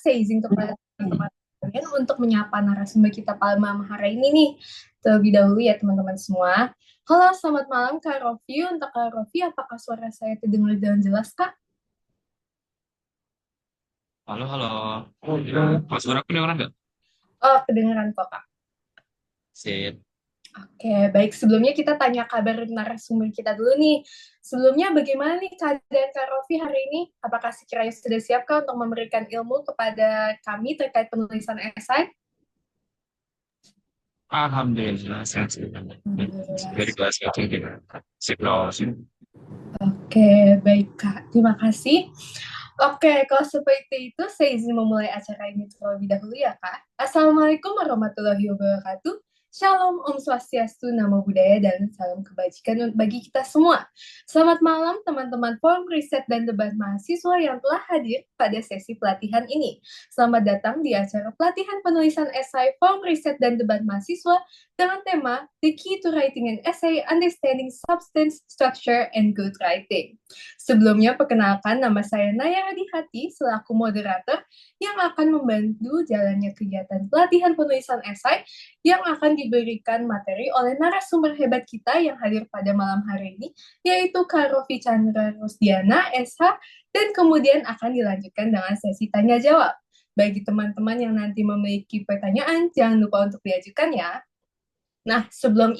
saya izin kepada teman-teman kalian untuk menyapa narasumber kita pada malam hari ini nih. Terlebih dahulu ya teman-teman semua. Halo, selamat malam Kak Rofi. Untuk Kak Rofi, apakah suara saya terdengar dengan jelas, Kak? Halo, halo. Mas suara aku dengeran nggak? Oh, kedengaran kok, Kak. Sip. Oke, baik. Sebelumnya kita tanya kabar narasumber kita dulu nih. Sebelumnya bagaimana nih keadaan Kak Rofi hari ini? Apakah sekiranya sudah siap Kak untuk memberikan ilmu kepada kami terkait penulisan esai? Alhamdulillah, sehat sehat. Dari kelas satu gitu. Sip, loh. Sip. Oke, baik Kak. Terima kasih. Oke, kalau seperti itu, saya izin memulai acara ini terlebih dahulu ya, Kak. Assalamualaikum warahmatullahi wabarakatuh. Shalom, Om Swastiastu, Namo Buddhaya, dan salam kebajikan bagi kita semua. Selamat malam, teman-teman Forum Riset dan Debat Mahasiswa yang telah hadir pada sesi pelatihan ini. Selamat datang di acara pelatihan penulisan esai Forum Riset dan Debat Mahasiswa dengan tema The Key to Writing an Essay, Understanding Substance, Structure, and Good Writing. Sebelumnya, perkenalkan nama saya Naya Radihati selaku moderator yang akan membantu jalannya kegiatan pelatihan penulisan esai yang akan diberikan materi oleh narasumber hebat kita yang hadir pada malam hari ini, yaitu Kak Rofi Chandra Rusdiana, SH, dan kemudian akan dilanjutkan dengan sesi tanya-jawab. Bagi teman-teman yang nanti memiliki pertanyaan, jangan lupa untuk diajukan ya. Nah, sebelum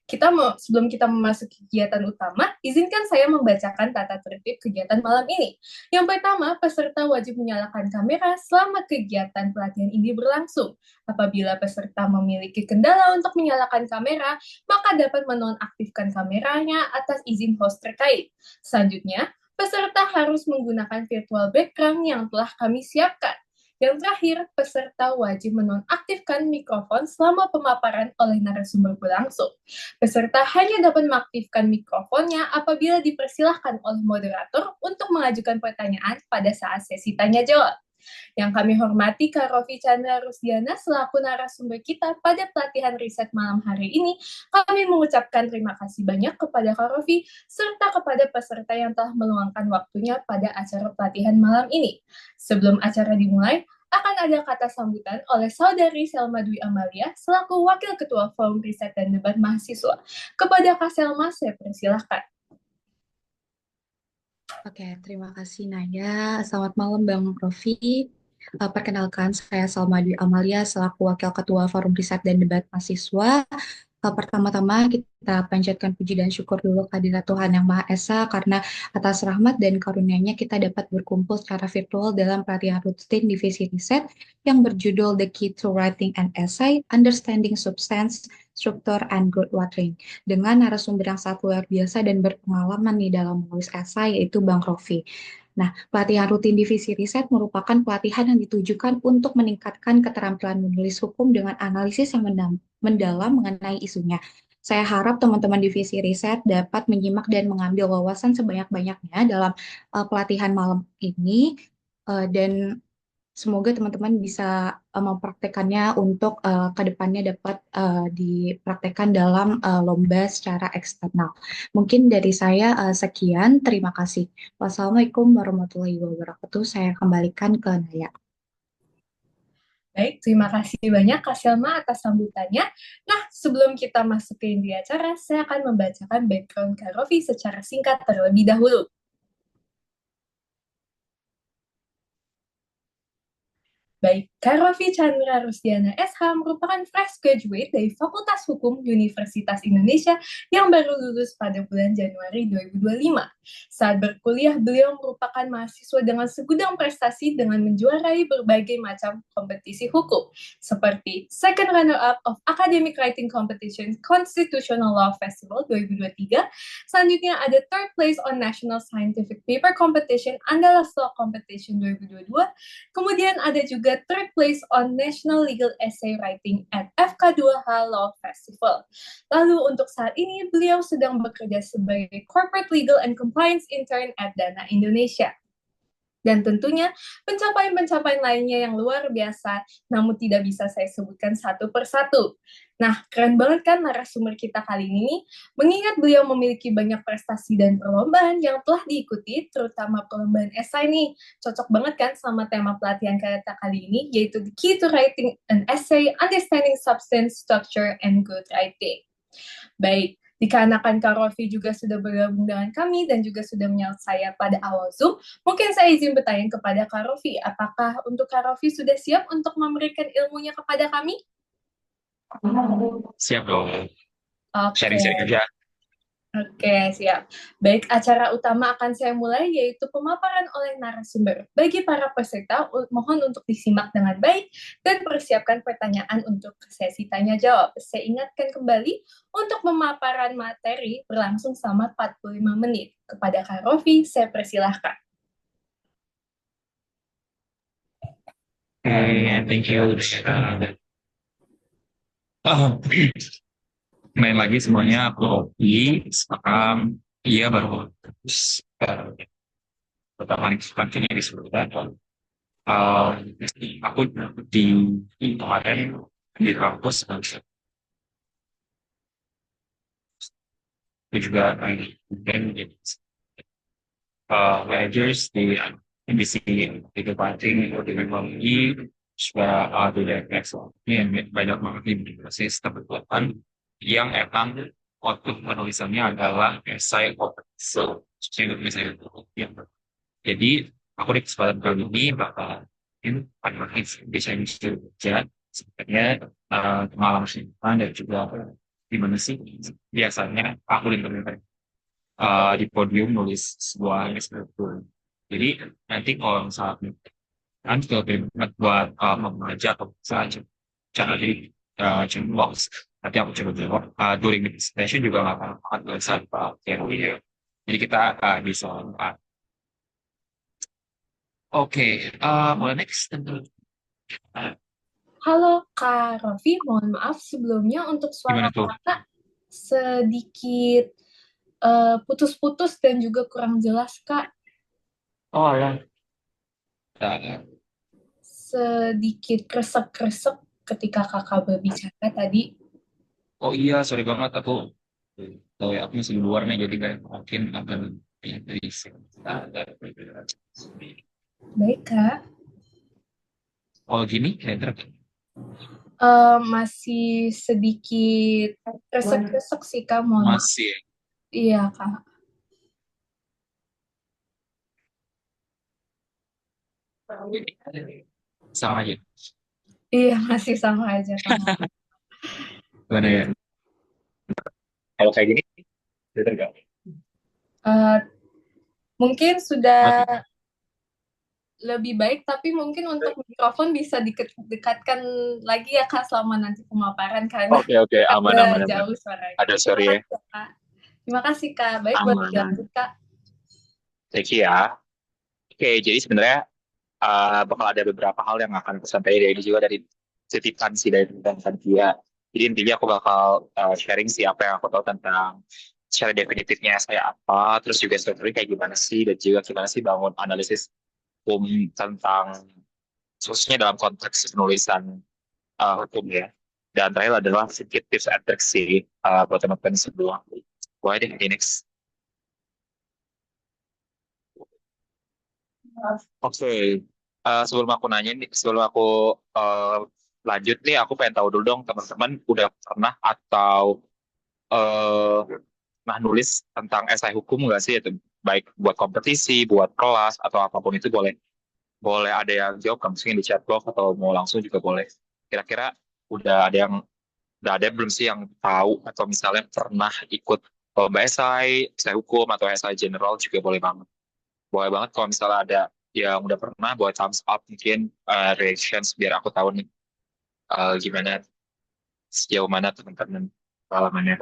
kita memasuki kegiatan utama, izinkan saya membacakan tata tertib kegiatan malam ini. Yang pertama, peserta wajib menyalakan kamera selama kegiatan pelatihan ini berlangsung. Apabila peserta memiliki kendala untuk menyalakan kamera, maka dapat menonaktifkan kameranya atas izin host terkait. Selanjutnya, peserta harus menggunakan virtual background yang telah kami siapkan. Yang terakhir, peserta wajib menonaktifkan mikrofon selama pemaparan oleh narasumber berlangsung. Peserta hanya dapat mengaktifkan mikrofonnya apabila dipersilahkan oleh moderator untuk mengajukan pertanyaan pada saat sesi tanya-jawab. Yang kami hormati Kak Rofi Chandra Rusdiana selaku narasumber kita pada pelatihan riset malam hari ini, kami mengucapkan terima kasih banyak kepada Kak Rofi serta kepada peserta yang telah meluangkan waktunya pada acara pelatihan malam ini. Sebelum acara dimulai, akan ada kata sambutan oleh Saudari Selma Dwi Amalia selaku Wakil Ketua Forum Riset dan Debat Mahasiswa. Kepada Kak Selma, saya persilahkan. Oke, terima kasih Naya. Selamat malam Bang Rofi. Perkenalkan, saya Salma Dwi Amalia selaku Wakil Ketua Forum Riset dan Debat Mahasiswa. Pertama-tama kita panjatkan puji dan syukur dulu kehadirat Tuhan Yang Maha Esa karena atas rahmat dan karunia-Nya kita dapat berkumpul secara virtual dalam pelatihan rutin divisi riset yang berjudul The Key to Writing an Essay, Understanding Substance, Structure, and Good Writing dengan narasumber yang sangat luar biasa dan berpengalaman nih dalam menulis esai yaitu Bang Rofi. Nah, pelatihan rutin divisi riset merupakan pelatihan yang ditujukan untuk meningkatkan keterampilan menulis hukum dengan analisis yang mendalam mengenai isunya. Saya harap teman-teman divisi riset dapat menyimak dan mengambil wawasan sebanyak-banyaknya dalam pelatihan malam ini dan semoga teman-teman bisa mempraktekannya untuk ke depannya dapat dipraktekkan dalam lomba secara eksternal. Mungkin dari saya sekian, terima kasih. Wassalamualaikum warahmatullahi wabarakatuh. Saya kembalikan ke Naya. Baik, terima kasih banyak Kak Selma atas sambutannya. Nah, sebelum kita masuk ke inti acara, saya akan membacakan background Kak Rofi secara singkat terlebih dahulu. Baik, Kak Rofi Chandra Rusdiana SH merupakan fresh graduate dari Fakultas Hukum Universitas Indonesia yang baru lulus pada bulan Januari 2025. Saat berkuliah, beliau merupakan mahasiswa dengan segudang prestasi dengan menjuarai berbagai macam kompetisi hukum, seperti second runner-up of Academic Writing Competition Constitutional Law Festival 2023, selanjutnya ada third place on National Scientific Paper Competition Andalas Law Competition 2022, kemudian ada juga third place on National Legal Essay Writing at FK2H Law Festival. Lalu untuk saat ini, beliau sedang bekerja sebagai Corporate Legal and Compliance Intern at Dana Indonesia. Dan tentunya pencapaian-pencapaian lainnya yang luar biasa, namun tidak bisa saya sebutkan satu persatu. Nah, keren banget kan narasumber kita kali ini, mengingat beliau memiliki banyak prestasi dan perlombaan yang telah diikuti, terutama perlombaan esai nih. Cocok banget kan sama tema pelatihan kita kali ini, yaitu The Key to Writing an Essay, Understanding Substance, Structure, and Good Writing. Baik, dikarenakan Kak Rofi juga sudah bergabung dengan kami dan juga sudah menyahut saya pada awal Zoom, mungkin saya izin bertanya kepada Kak Rofi, apakah untuk Kak Rofi sudah siap untuk memberikan ilmunya kepada kami? Siap dong. Oke. Sharing-sharing aja. Oke, siap. Baik, acara utama akan saya mulai, yaitu pemaparan oleh narasumber. Bagi para peserta, mohon untuk disimak dengan baik dan persiapkan pertanyaan untuk sesi tanya-jawab. Saya ingatkan kembali, untuk pemaparan materi berlangsung selama 45 menit. Kepada Kak Rofi, saya persilahkan. Thank you. Main lagi semuanya, aku Rofi. Iya baru terus pertama kali ini disebutkan. Aku di kemarin di kampus itu juga dan managers di sini di departing di teknologi juga ada yang excellent banyak banget di sistem development yang emang output penulisannya adalah esai so misalnya jadi aku di kesempatan kali ini bakal pada bisa kerja sebenarnya pengalaman simpan dan juga gimana sih biasanya aku di podium nulis sebuah espresso. Jadi nanti kalau misalnya kan juga banget buat membaca atau saja cara jadi box. Nanti aku coba jawab during the presentation juga nggak akan bisa pakai. Jadi kita bisa Oke, mulai next. Halo Kak Rofi, mohon maaf sebelumnya untuk suara Gimana tuh? Kakak sedikit putus-putus dan juga kurang jelas, Kak. Oh ya. Nah, Sedikit kresek-kresek ketika Kakak berbicara tadi. oh iya, sorry banget aku tahu ya aku masih di luar nih jadi kayak mungkin akan dari Baik, Kak. oh gini kayak Masih sedikit kresek-kresek sih, Kak. Mohon maaf. masih Iya, Kak. sama aja. Iya, masih sama aja, Kak. Gimana ya? Kalau kayak gini, better nggak? Eh, mungkin sudah Mati. lebih baik, tapi mungkin untuk mikrofon bisa dekatkan lagi ya, Kak, selama nanti pemaparan, karena Oke, aman, agak aman, aman. jauh suaranya. Ada sorry ya. Terima kasih, Kak. Terima kasih, Kak. Baik, boleh Aman. dilanjut, Kak. Thank you ya. Oke, jadi sebenarnya bakal ada beberapa hal yang akan aku sampaikan dari juga dari titipan sih dari tentang dia. Jadi intinya aku bakal sharing sih apa yang aku tahu tentang secara definitifnya saya apa, terus juga sebenarnya kayak gimana sih, dan juga gimana sih bangun analisis hukum tentang khususnya dalam konteks penulisan hukum ya. Dan terakhir adalah sedikit tips and tricks sih buat teman-teman sebelum. Boleh deh, next. Oke, sebelum aku nanya nih, sebelum aku lanjut nih, aku pengen tahu dulu dong teman-teman udah pernah atau eh pernah nulis tentang esai hukum nggak sih? Itu baik buat kompetisi, buat kelas atau apapun itu boleh. Boleh ada yang jawab, kamu mungkin di chat box atau mau langsung juga boleh. Kira-kira udah ada yang udah ada belum sih yang tahu atau misalnya pernah ikut lomba esai hukum atau esai general juga boleh banget. Boleh banget kalau misalnya ada yang udah pernah buat thumbs up mungkin reactions biar aku tahu nih gimana sejauh mana teman-teman pengalamannya.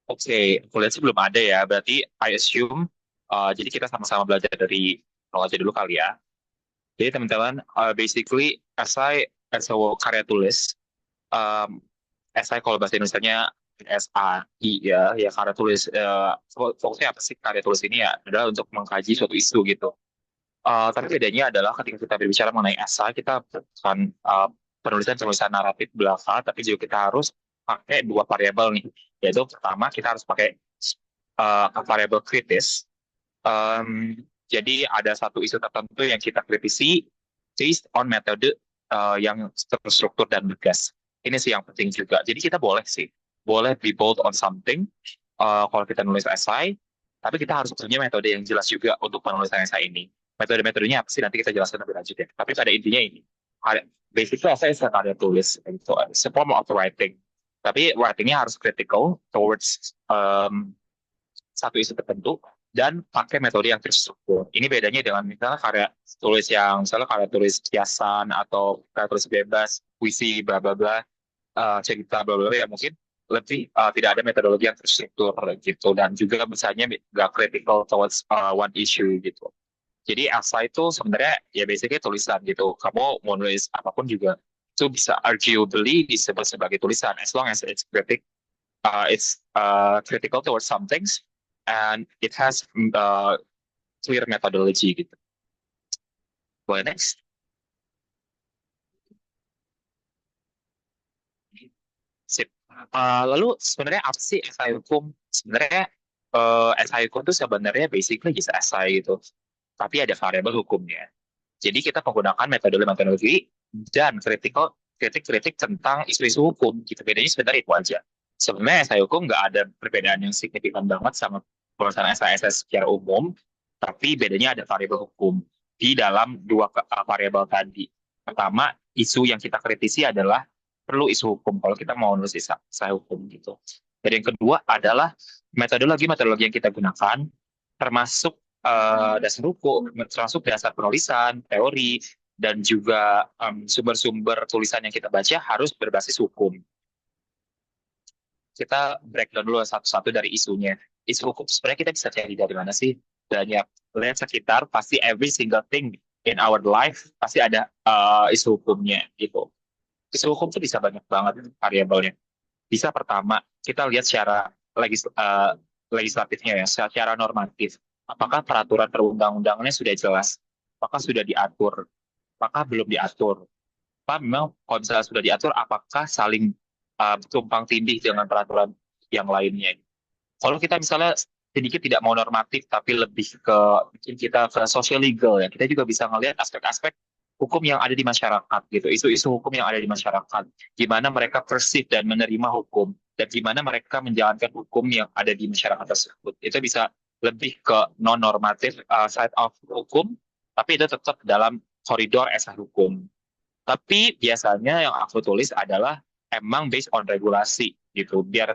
Oke, aku lihat sih belum ada ya. Berarti I assume jadi kita sama-sama belajar dari nol aja dulu kali ya. Jadi teman-teman basically esai as a karya tulis um, esai kalau bahasa Indonesianya SAI ya karya tulis fokusnya apa sih karya tulis ini ya adalah untuk mengkaji suatu isu gitu. Tapi bedanya adalah ketika kita berbicara mengenai esai, kita bukan penulisan naratif belaka, tapi juga kita harus pakai dua variabel nih. Yaitu pertama kita harus pakai variabel kritis. Jadi ada satu isu tertentu yang kita kritisi based on metode yang terstruktur dan tegas. Ini sih yang penting juga. Jadi kita boleh be bold on something kalau kita nulis esai, tapi kita harus punya metode yang jelas juga untuk penulisan esai ini. Metode-metodenya apa sih nanti kita jelaskan lebih lanjut ya. Tapi pada intinya ini, basically esai adalah karya tulis, gitu. It's a form of writing. Tapi writingnya harus critical towards satu isu tertentu dan pakai metode yang terstruktur. Ini bedanya dengan misalnya karya tulis kiasan atau karya tulis bebas, puisi, bla bla bla, cerita bla bla bla, ya mungkin lebih tidak ada metodologi yang terstruktur gitu dan juga misalnya nggak critical towards one issue gitu. Jadi esai itu sebenarnya ya basically tulisan gitu. Kamu mau nulis apapun juga itu bisa arguably disebut sebagai tulisan as long as it's critical towards some things and it has clear methodology gitu. Boleh next? Sip. Lalu sebenarnya apa sih esai hukum? Sebenarnya esai hukum itu sebenarnya basically just esai gitu. Tapi ada variabel hukumnya. Jadi kita menggunakan metodologi dan kritik-kritik tentang isu-isu hukum. Gitu. Bedanya sebenarnya itu aja. Sebenarnya esai hukum nggak ada perbedaan yang signifikan banget sama perusahaan esai-esai secara umum, tapi bedanya ada variabel hukum di dalam dua variabel tadi. Pertama, isu yang kita kritisi adalah perlu isu hukum kalau kita mau nulis esai hukum gitu. Dan yang kedua adalah metodologi yang kita gunakan, termasuk dasar hukum, termasuk dasar penulisan, teori, dan juga sumber-sumber tulisan yang kita baca harus berbasis hukum. Kita breakdown dulu satu-satu dari isunya. Isu hukum sebenarnya kita bisa cari dari mana sih? Banyak. Lihat sekitar, pasti every single thing in our life pasti ada isu hukumnya gitu. Isu hukum itu bisa banyak banget variabelnya. Bisa pertama, kita lihat secara legislatifnya ya, secara normatif. Apakah peraturan perundang-undangannya sudah jelas? Apakah sudah diatur? Apakah belum diatur? Apa memang kalau misalnya sudah diatur, apakah saling tumpang tindih dengan peraturan yang lainnya? Kalau kita misalnya sedikit tidak mau normatif, tapi lebih ke mungkin kita ke social legal ya, kita juga bisa melihat aspek-aspek hukum yang ada di masyarakat gitu, isu-isu hukum yang ada di masyarakat, gimana mereka perceive dan menerima hukum, dan gimana mereka menjalankan hukum yang ada di masyarakat tersebut. Itu bisa lebih ke non-normatif side of hukum, tapi itu tetap dalam koridor esai hukum. Tapi biasanya yang aku tulis adalah emang based on regulasi gitu. Biar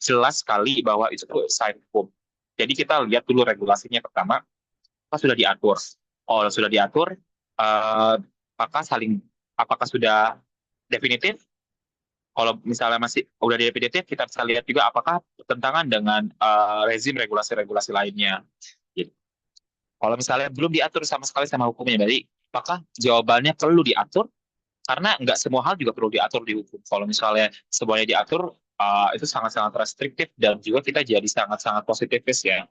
jelas sekali bahwa itu esai hukum. Jadi kita lihat dulu regulasinya pertama, apa sudah diatur. Oh, sudah diatur, eh, apakah sudah definitif? Kalau misalnya masih udah definitif, kita bisa lihat juga apakah bertentangan dengan rezim regulasi-regulasi lainnya. Gitu. Kalau misalnya belum diatur sama sekali sama hukumnya, berarti apakah jawabannya perlu diatur? Karena nggak semua hal juga perlu diatur di hukum. Kalau misalnya semuanya diatur, itu sangat-sangat restriktif dan juga kita jadi sangat-sangat positifis ya.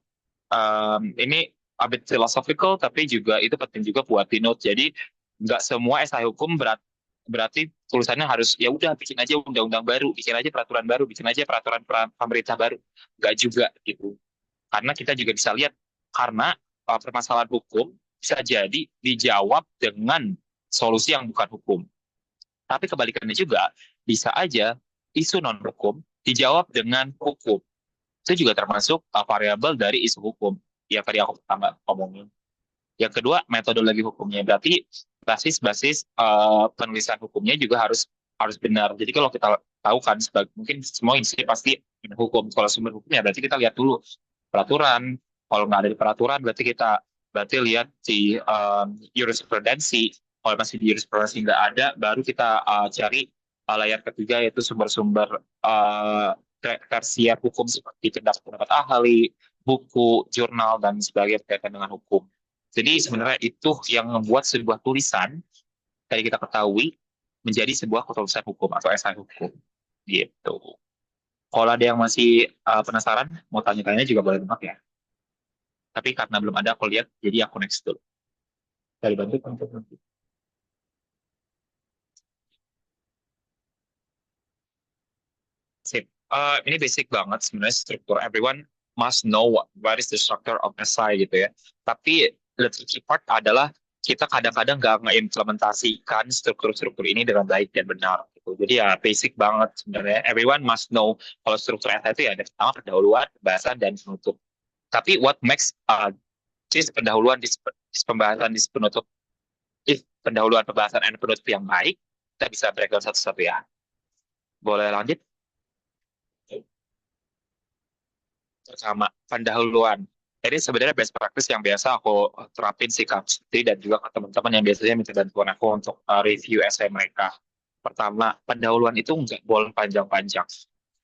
Ini a bit philosophical, tapi juga itu penting juga buat di note. Jadi nggak semua esai hukum berarti tulisannya harus ya udah bikin aja undang-undang baru, bikin aja peraturan baru, bikin aja peraturan pemerintah baru. Nggak juga gitu. Karena kita juga bisa lihat karena permasalahan hukum bisa jadi dijawab dengan solusi yang bukan hukum. Tapi kebalikannya juga bisa aja isu non hukum dijawab dengan hukum. Itu juga termasuk variabel dari isu hukum yang tadi aku pertama ngomongin. Yang kedua, metodologi hukumnya. Berarti basis-basis penulisan hukumnya juga harus benar. Jadi kalau kita tahu kan, mungkin semua institusi pasti hukum. Kalau sumber hukumnya berarti kita lihat dulu peraturan. Kalau nggak ada di peraturan, berarti lihat di jurisprudensi. Kalau masih di jurisprudensi nggak ada, baru kita cari layar ketiga yaitu sumber-sumber tersier hukum seperti pendapat ahli, buku, jurnal, dan sebagainya berkaitan dengan hukum. Jadi sebenarnya itu yang membuat sebuah tulisan tadi kita ketahui menjadi sebuah tulisan hukum atau esai hukum. Gitu. Kalau ada yang masih penasaran, mau tanya-tanya juga boleh banget ya. Tapi karena belum ada aku lihat, jadi aku next dulu. Dari bantu untuk nanti. Sip. Ini basic banget sebenarnya struktur. Everyone must know what is the structure of SI gitu ya. Tapi the tricky part adalah kita kadang-kadang nggak ngeimplementasikan struktur-struktur ini dengan baik dan benar. Gitu. Jadi ya basic banget sebenarnya. Everyone must know kalau struktur SI itu ya ada pertama pendahuluan, pembahasan, dan penutup. Tapi what makes this pendahuluan, this pembahasan, this penutup, if pendahuluan, pembahasan, dan penutup yang baik, kita bisa breakdown satu-satu ya. Boleh lanjut? Pertama, pendahuluan. Jadi sebenarnya best practice yang biasa aku terapin sih Kak Siti dan juga ke teman-teman yang biasanya minta bantuan aku untuk review essay mereka. Pertama, pendahuluan itu nggak boleh panjang-panjang.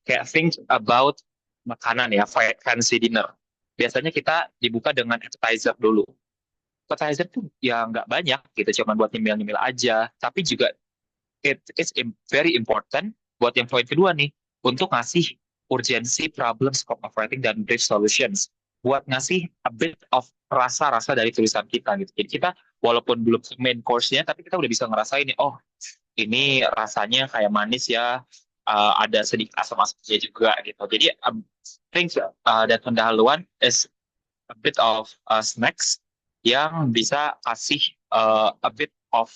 Kayak think about makanan ya, fancy dinner. Biasanya kita dibuka dengan appetizer dulu. Appetizer tuh ya nggak banyak gitu, cuma buat nyemil-nyemil aja. Tapi juga it is very important buat yang poin kedua nih, untuk ngasih urgensi, problem, scope of writing, dan brief solutions. Buat ngasih a bit of rasa-rasa dari tulisan kita gitu. Jadi kita walaupun belum main course-nya, tapi kita udah bisa ngerasain nih, oh ini rasanya kayak manis ya, ada sedikit asam-asamnya juga gitu. Jadi think that pendahuluan is a bit of snacks yang bisa kasih a bit of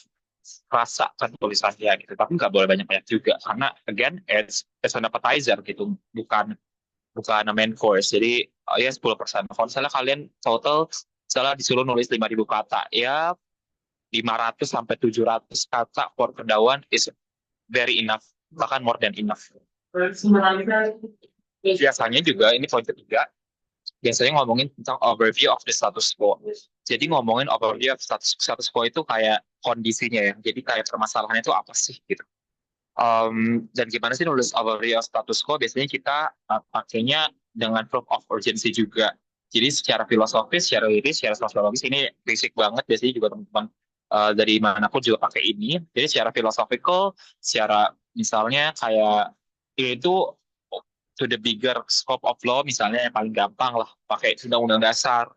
rasa kan tulisannya gitu, tapi nggak boleh banyak-banyak juga karena again it's an appetizer gitu, bukan bukan main course. Jadi ya 10%. Kalau misalnya kalian total misalnya disuruh nulis 5.000 kata, ya 500 sampai 700 kata for pendahuluan is very enough, bahkan more than enough. Biasanya juga ini poin ketiga, biasanya ngomongin tentang overview of the status quo. Jadi ngomongin overview of status quo itu kayak kondisinya ya. Jadi kayak permasalahannya itu apa sih gitu. Dan gimana sih nulis overview of status quo? Biasanya kita pakainya dengan proof of urgency juga. Jadi secara filosofis, secara liris, secara sosiologis ini basic banget. Biasanya juga teman-teman dari mana pun juga pakai ini. Jadi secara philosophical, secara misalnya kayak itu to the bigger scope of law, misalnya yang paling gampang lah pakai undang-undang dasar.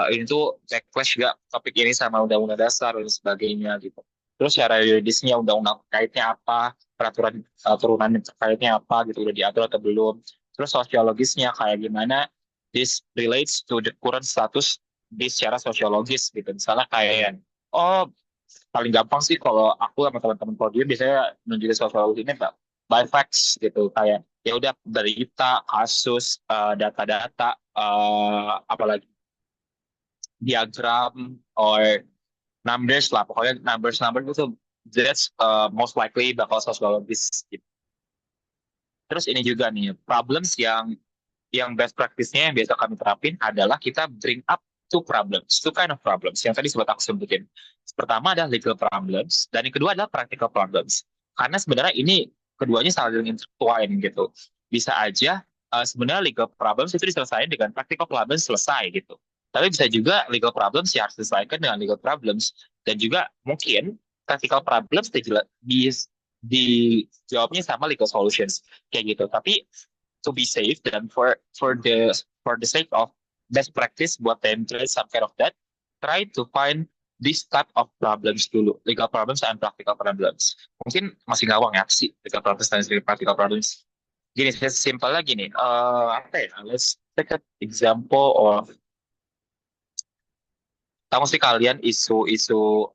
Ini tuh backlash juga topik ini sama undang-undang dasar dan sebagainya gitu. Terus secara yuridisnya undang-undang terkaitnya apa, peraturan turunan terkaitnya apa gitu, udah diatur atau belum. Terus sosiologisnya kayak gimana this relates to the current status di secara sosiologis gitu. Misalnya kayak oh paling gampang sih kalau aku sama teman-teman podium biasanya menunjukin sosiologis ini by facts gitu, kayak ya udah berita, kasus, data-data, apalagi diagram or numbers lah, pokoknya numbers itu that's most likely bakal sosiologis gitu. Terus ini juga nih problems yang best practice-nya yang biasa kami terapin adalah kita bring up two kind of problems yang tadi sempat aku sebutin. Pertama adalah legal problems dan yang kedua adalah practical problems. Karena sebenarnya ini keduanya saling intertwine gitu. Bisa aja sebenarnya legal problems itu diselesaikan dengan practical problems selesai gitu. Tapi bisa juga legal problems yang harus diselesaikan dengan legal problems, dan juga mungkin practical problems dijawabnya sama legal solutions kayak gitu. Tapi to be safe dan for the sake of best practice buat template some kind of that, try to find this type of problems dulu, legal problems and practical problems. Mungkin masih ngawang ya sih legal problems dan practical problems. Gini, simpelnya gini, apa ya? Let's take an example of, tahu sih kalian isu-isu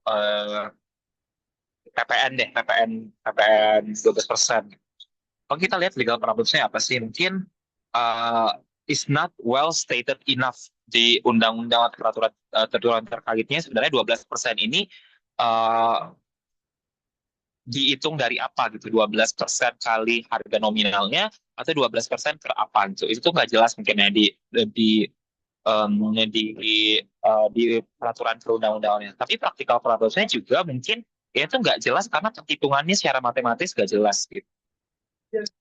PPN deh, PPN 12%. Kalau kita lihat legal problems-nya apa sih? Mungkin is not well stated enough di undang-undang atau peraturan tertuang terkaitnya. Sebenarnya 12% ini dihitung dari apa gitu? 12% kali harga nominalnya atau 12% per apa gitu? Itu tuh nggak jelas mungkin ya di peraturan perundang-undangannya. Tapi praktikal problems-nya juga mungkin ya itu nggak jelas karena perhitungannya secara matematis nggak jelas gitu.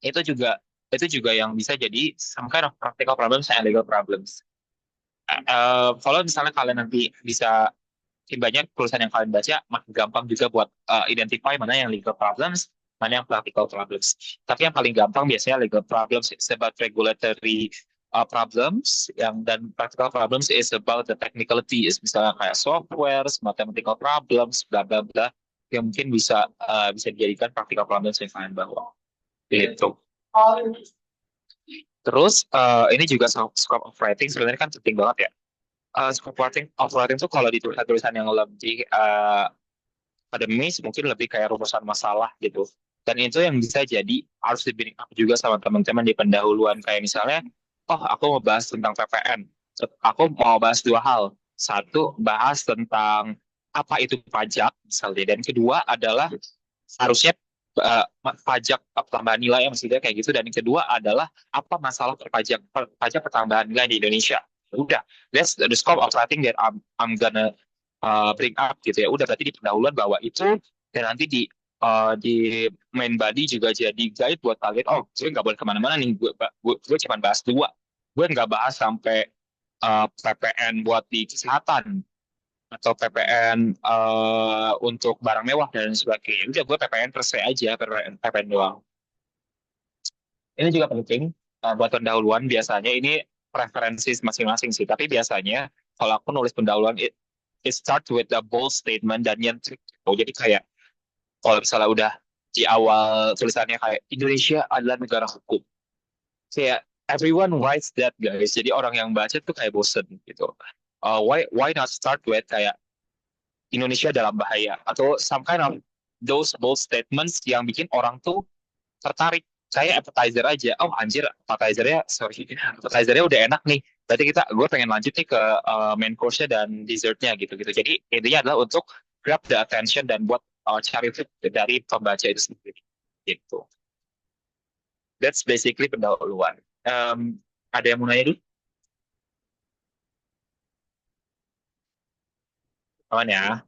Itu juga yang bisa jadi some kind of practical problems and legal problems. Kalau misalnya kalian nanti bisa banyak tulisan yang kalian baca, makin gampang juga buat identify mana yang legal problems, mana yang practical problems. Tapi yang paling gampang biasanya legal problems is about regulatory problems, dan practical problems is about the technicalities, misalnya kayak software, mathematical problems, bla bla bla, yang mungkin bisa dijadikan practical problems yang kalian bawa. Gitu. Terus ini juga scope of writing sebenarnya kan penting banget ya. Scope of writing tuh kalau di tulisan yang lebih akademis mungkin lebih kayak rumusan masalah gitu. Dan itu yang bisa jadi harus di up juga sama teman-teman di pendahuluan, kayak misalnya, oh aku mau bahas tentang PPN. Aku mau bahas dua hal. Satu, bahas tentang apa itu pajak misalnya, dan kedua adalah harusnya pajak pertambahan nilai, maksudnya kayak gitu, dan yang kedua adalah apa masalah pajak pertambahan nilai di Indonesia. Udah, that's the scope of writing that I'm gonna bring up gitu ya. Udah, berarti di pendahuluan bawa itu, dan nanti di main body juga jadi guide buat kalian. Oh, gue nggak boleh kemana-mana nih. Gue cuma bahas dua. Gue nggak bahas sampai PPN buat di kesehatan atau PPN untuk barang mewah dan sebagainya. Udah, gue PPN per se aja, PPN doang. Ini juga penting buat pendahuluan. Biasanya ini preferensi masing-masing sih. Tapi biasanya kalau aku nulis pendahuluan, it start with a bold statement dan yang trick. Oh, jadi kayak kalau misalnya udah di awal tulisannya kayak Indonesia adalah negara hukum, kayak everyone writes that guys, jadi orang yang baca tuh kayak bosen gitu. Why not start with kayak Indonesia dalam bahaya, atau some kind of those bold statements yang bikin orang tuh tertarik. Kayak appetizer aja, oh anjir, appetizernya udah enak nih, berarti gue pengen lanjut nih ke main course-nya dan dessertnya gitu gitu. Jadi intinya adalah untuk grab the attention dan buat cari fit dari pembaca itu sendiri gitu. That's basically pendahuluan. Ada yang mau nanya dulu? Aman ya?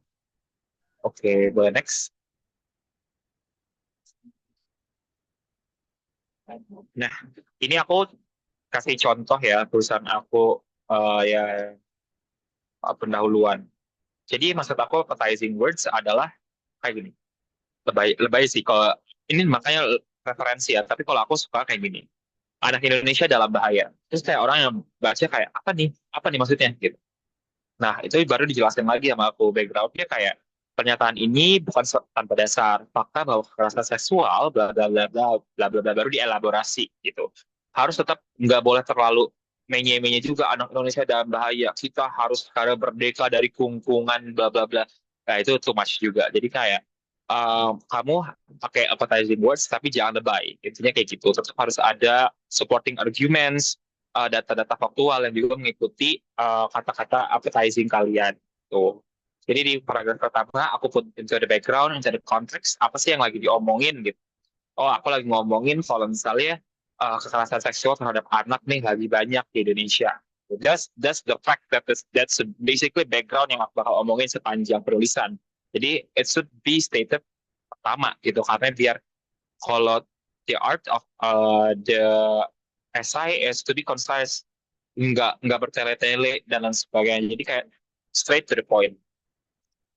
Oke, boleh next. Nah, ini aku kasih contoh ya perusahaan aku ya pendahuluan. Jadi maksud aku appetizing words adalah kayak gini. Lebay sih kalau ini, makanya referensi ya. Tapi kalau aku suka kayak gini. Anak Indonesia dalam bahaya. Terus kayak orang yang baca kayak apa nih? Apa nih maksudnya gitu. Nah, itu baru dijelasin lagi sama aku backgroundnya, kayak pernyataan ini bukan tanpa dasar. Fakta bahwa kekerasan seksual bla bla bla bla bla bla bla baru dielaborasi gitu. Harus tetap nggak boleh terlalu menye-menye juga anak Indonesia dalam bahaya. Kita harus karena merdeka dari kungkungan bla bla bla. Nah, itu too much juga. Jadi kayak kamu pakai appetizing words tapi jangan lebay. Intinya kayak gitu. Tetap harus ada supporting arguments, data-data faktual yang juga mengikuti kata-kata appetizing kalian. Tuh. Jadi di paragraf pertama aku put into the background, into the context, apa sih yang lagi diomongin gitu. Oh, aku lagi ngomongin kalau misalnya kekerasan seksual terhadap anak nih lagi banyak di Indonesia. That's the fact, that's basically background yang aku bakal omongin sepanjang penulisan. Jadi it should be stated pertama gitu, karena biar kalau the art of the essay is to be concise, nggak bertele-tele dan lain sebagainya. Jadi kayak straight to the point.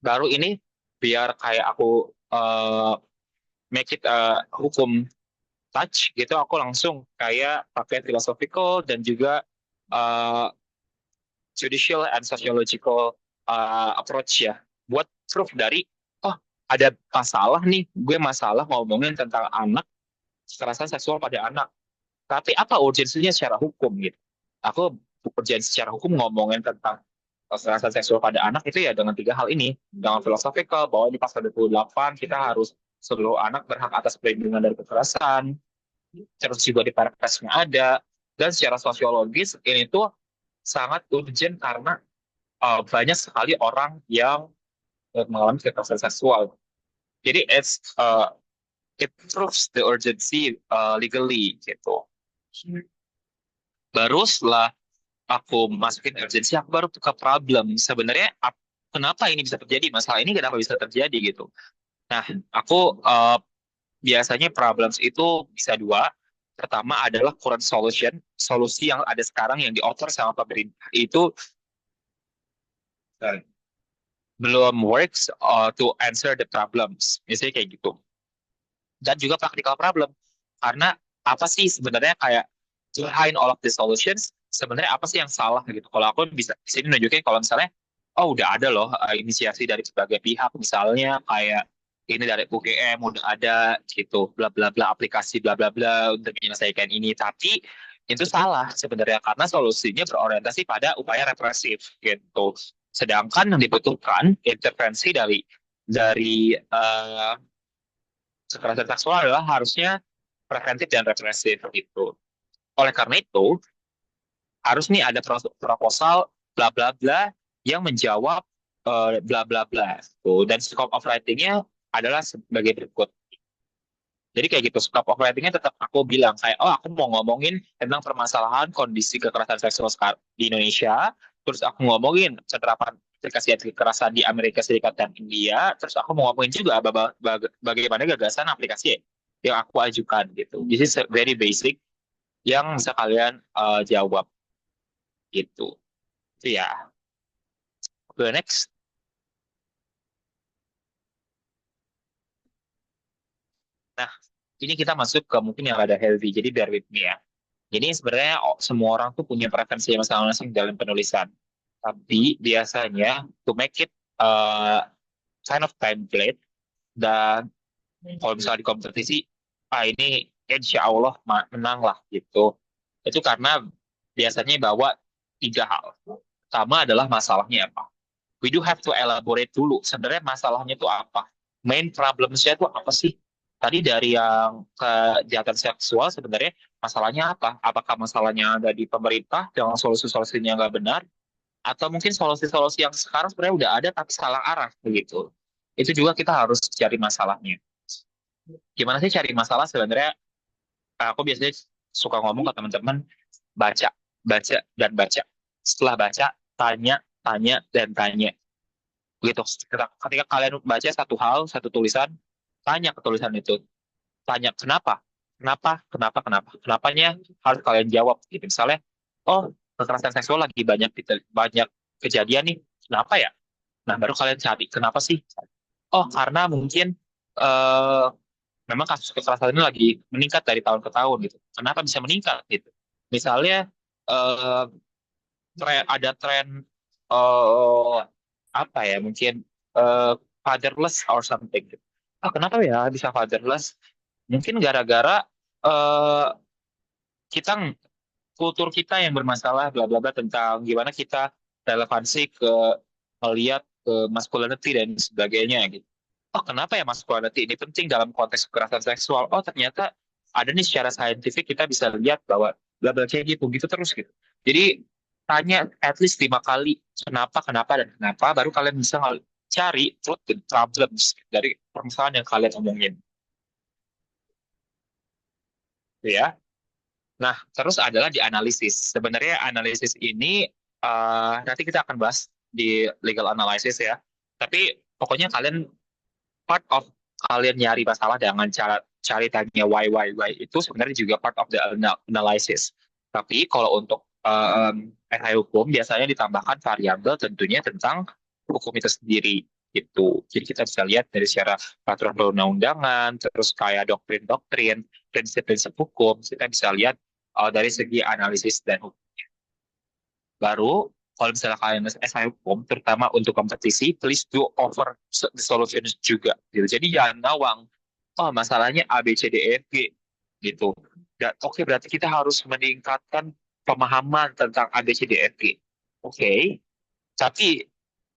Baru ini biar kayak aku make it hukum touch gitu, aku langsung kayak pakai philosophical dan juga uh, judicial and sociological approach ya, buat proof dari oh ada masalah nih, gue masalah ngomongin tentang anak, kekerasan seksual pada anak, tapi apa urgensinya secara hukum gitu. Aku urgensi secara hukum ngomongin tentang kekerasan seksual pada anak itu ya dengan tiga hal ini. Dengan philosophical, bahwa di pasal 28 kita harus seluruh anak berhak atas perlindungan dari kekerasan, terus juga di perpresnya ada, dan secara sosiologis ini tuh sangat urgent karena banyak sekali orang yang mengalami kekerasan seksual. Jadi it proves the urgency legally gitu. Baru setelah aku masukin urgency, aku baru ke problem. Sebenarnya kenapa ini bisa terjadi? Masalah ini kenapa bisa terjadi gitu. Nah, aku biasanya problems itu bisa dua. Pertama adalah current solution, solusi yang ada sekarang yang di-offer sama pemerintah itu belum works to answer the problems. Misalnya kayak gitu. dan juga practical problem. Karena apa sih sebenarnya kayak behind all of the solutions, sebenarnya apa sih yang salah gitu. Kalau aku bisa di sini nunjukin kalau misalnya, oh udah ada loh inisiasi dari sebagai pihak, misalnya kayak ini dari UGM udah ada gitu, bla bla bla, aplikasi bla bla bla untuk menyelesaikan ini. Tapi itu salah sebenarnya karena solusinya berorientasi pada upaya represif gitu. Sedangkan yang dibutuhkan intervensi dari kekerasan seksual adalah harusnya preventif dan represif gitu. Oleh karena itu, harus nih ada proposal bla bla bla yang menjawab bla bla bla. Tuh. Dan scope of writing-nya adalah sebagai berikut. Jadi kayak gitu, scope of writing-nya tetap aku bilang kayak, oh aku mau ngomongin tentang permasalahan kondisi kekerasan seksual di Indonesia, terus aku ngomongin penerapan aplikasi kekerasan di Amerika Serikat dan India, terus aku mau ngomongin juga bagaimana gagasan aplikasi yang aku ajukan gitu. This is very basic yang bisa kalian jawab gitu. Itu ya. Oke, next. Nah, ini kita masuk ke mungkin yang ada healthy, jadi bear with me ya. Jadi sebenarnya semua orang tuh punya preferensi masing-masing dalam penulisan. Tapi biasanya to make it kind of template dan kalau misalnya di kompetisi, ini insya Allah menang lah gitu. Itu karena biasanya bawa tiga hal. Pertama adalah masalahnya apa. We do have to elaborate dulu. Sebenarnya masalahnya itu apa? Main problemsnya itu apa sih? Tadi dari yang kejahatan seksual sebenarnya masalahnya apa? Apakah masalahnya ada di pemerintah yang solusi-solusinya nggak benar? Atau mungkin solusi-solusi yang sekarang sebenarnya udah ada tapi salah arah begitu. Itu juga kita harus cari masalahnya. Gimana sih cari masalah sebenarnya? Aku biasanya suka ngomong ke teman-teman, baca, baca, dan baca. Setelah baca, tanya, tanya, dan tanya. Begitu. Ketika kalian baca satu hal, satu tulisan, tanya ke tulisan itu. Tanya kenapa? Kenapa? Kenapa? Kenapa? Kenapanya harus kalian jawab. Gitu. Misalnya, oh kekerasan seksual lagi banyak banyak kejadian nih. Kenapa ya? Nah, baru kalian cari kenapa sih? Oh, karena mungkin eh, memang kasus kekerasan ini lagi meningkat dari tahun ke tahun gitu. Kenapa bisa meningkat gitu? Misalnya eh, ada tren eh, apa ya? Mungkin eh, fatherless or something. Gitu. Kenapa ya bisa fatherless? Mungkin gara-gara eh, kita kultur kita yang bermasalah bla bla bla tentang gimana kita relevansi ke melihat ke masculinity dan sebagainya gitu. Oh, kenapa ya masculinity ini penting dalam konteks kekerasan seksual? Oh, ternyata ada nih secara saintifik kita bisa lihat bahwa bla bla kayak gitu gitu terus gitu. Jadi tanya at least 5 kali kenapa kenapa dan kenapa baru kalian bisa cari root the problems dari permasalahan yang kalian omongin. Gitu ya. Nah, terus adalah di analisis. Sebenarnya analisis ini nanti kita akan bahas di legal analysis ya. Tapi pokoknya kalian part of kalian nyari masalah dengan cara cari tanya why itu sebenarnya juga part of the analysis. Tapi kalau untuk SI hukum biasanya ditambahkan variabel tentunya tentang hukum itu sendiri gitu. Jadi kita bisa lihat dari secara peraturan perundang-undangan, terus kayak doktrin-doktrin, prinsip-prinsip hukum, kita bisa lihat dari segi analisis dan hukum. Baru kalau misalnya kalian SI hukum, terutama untuk kompetisi, please do offer the solutions juga. Gitu. Jadi jangan ngawang, oh masalahnya A, B, C, D, E, F, G. Gitu. Dan oke, berarti kita harus meningkatkan pemahaman tentang A, B, C, D, E, F, G. Oke, tapi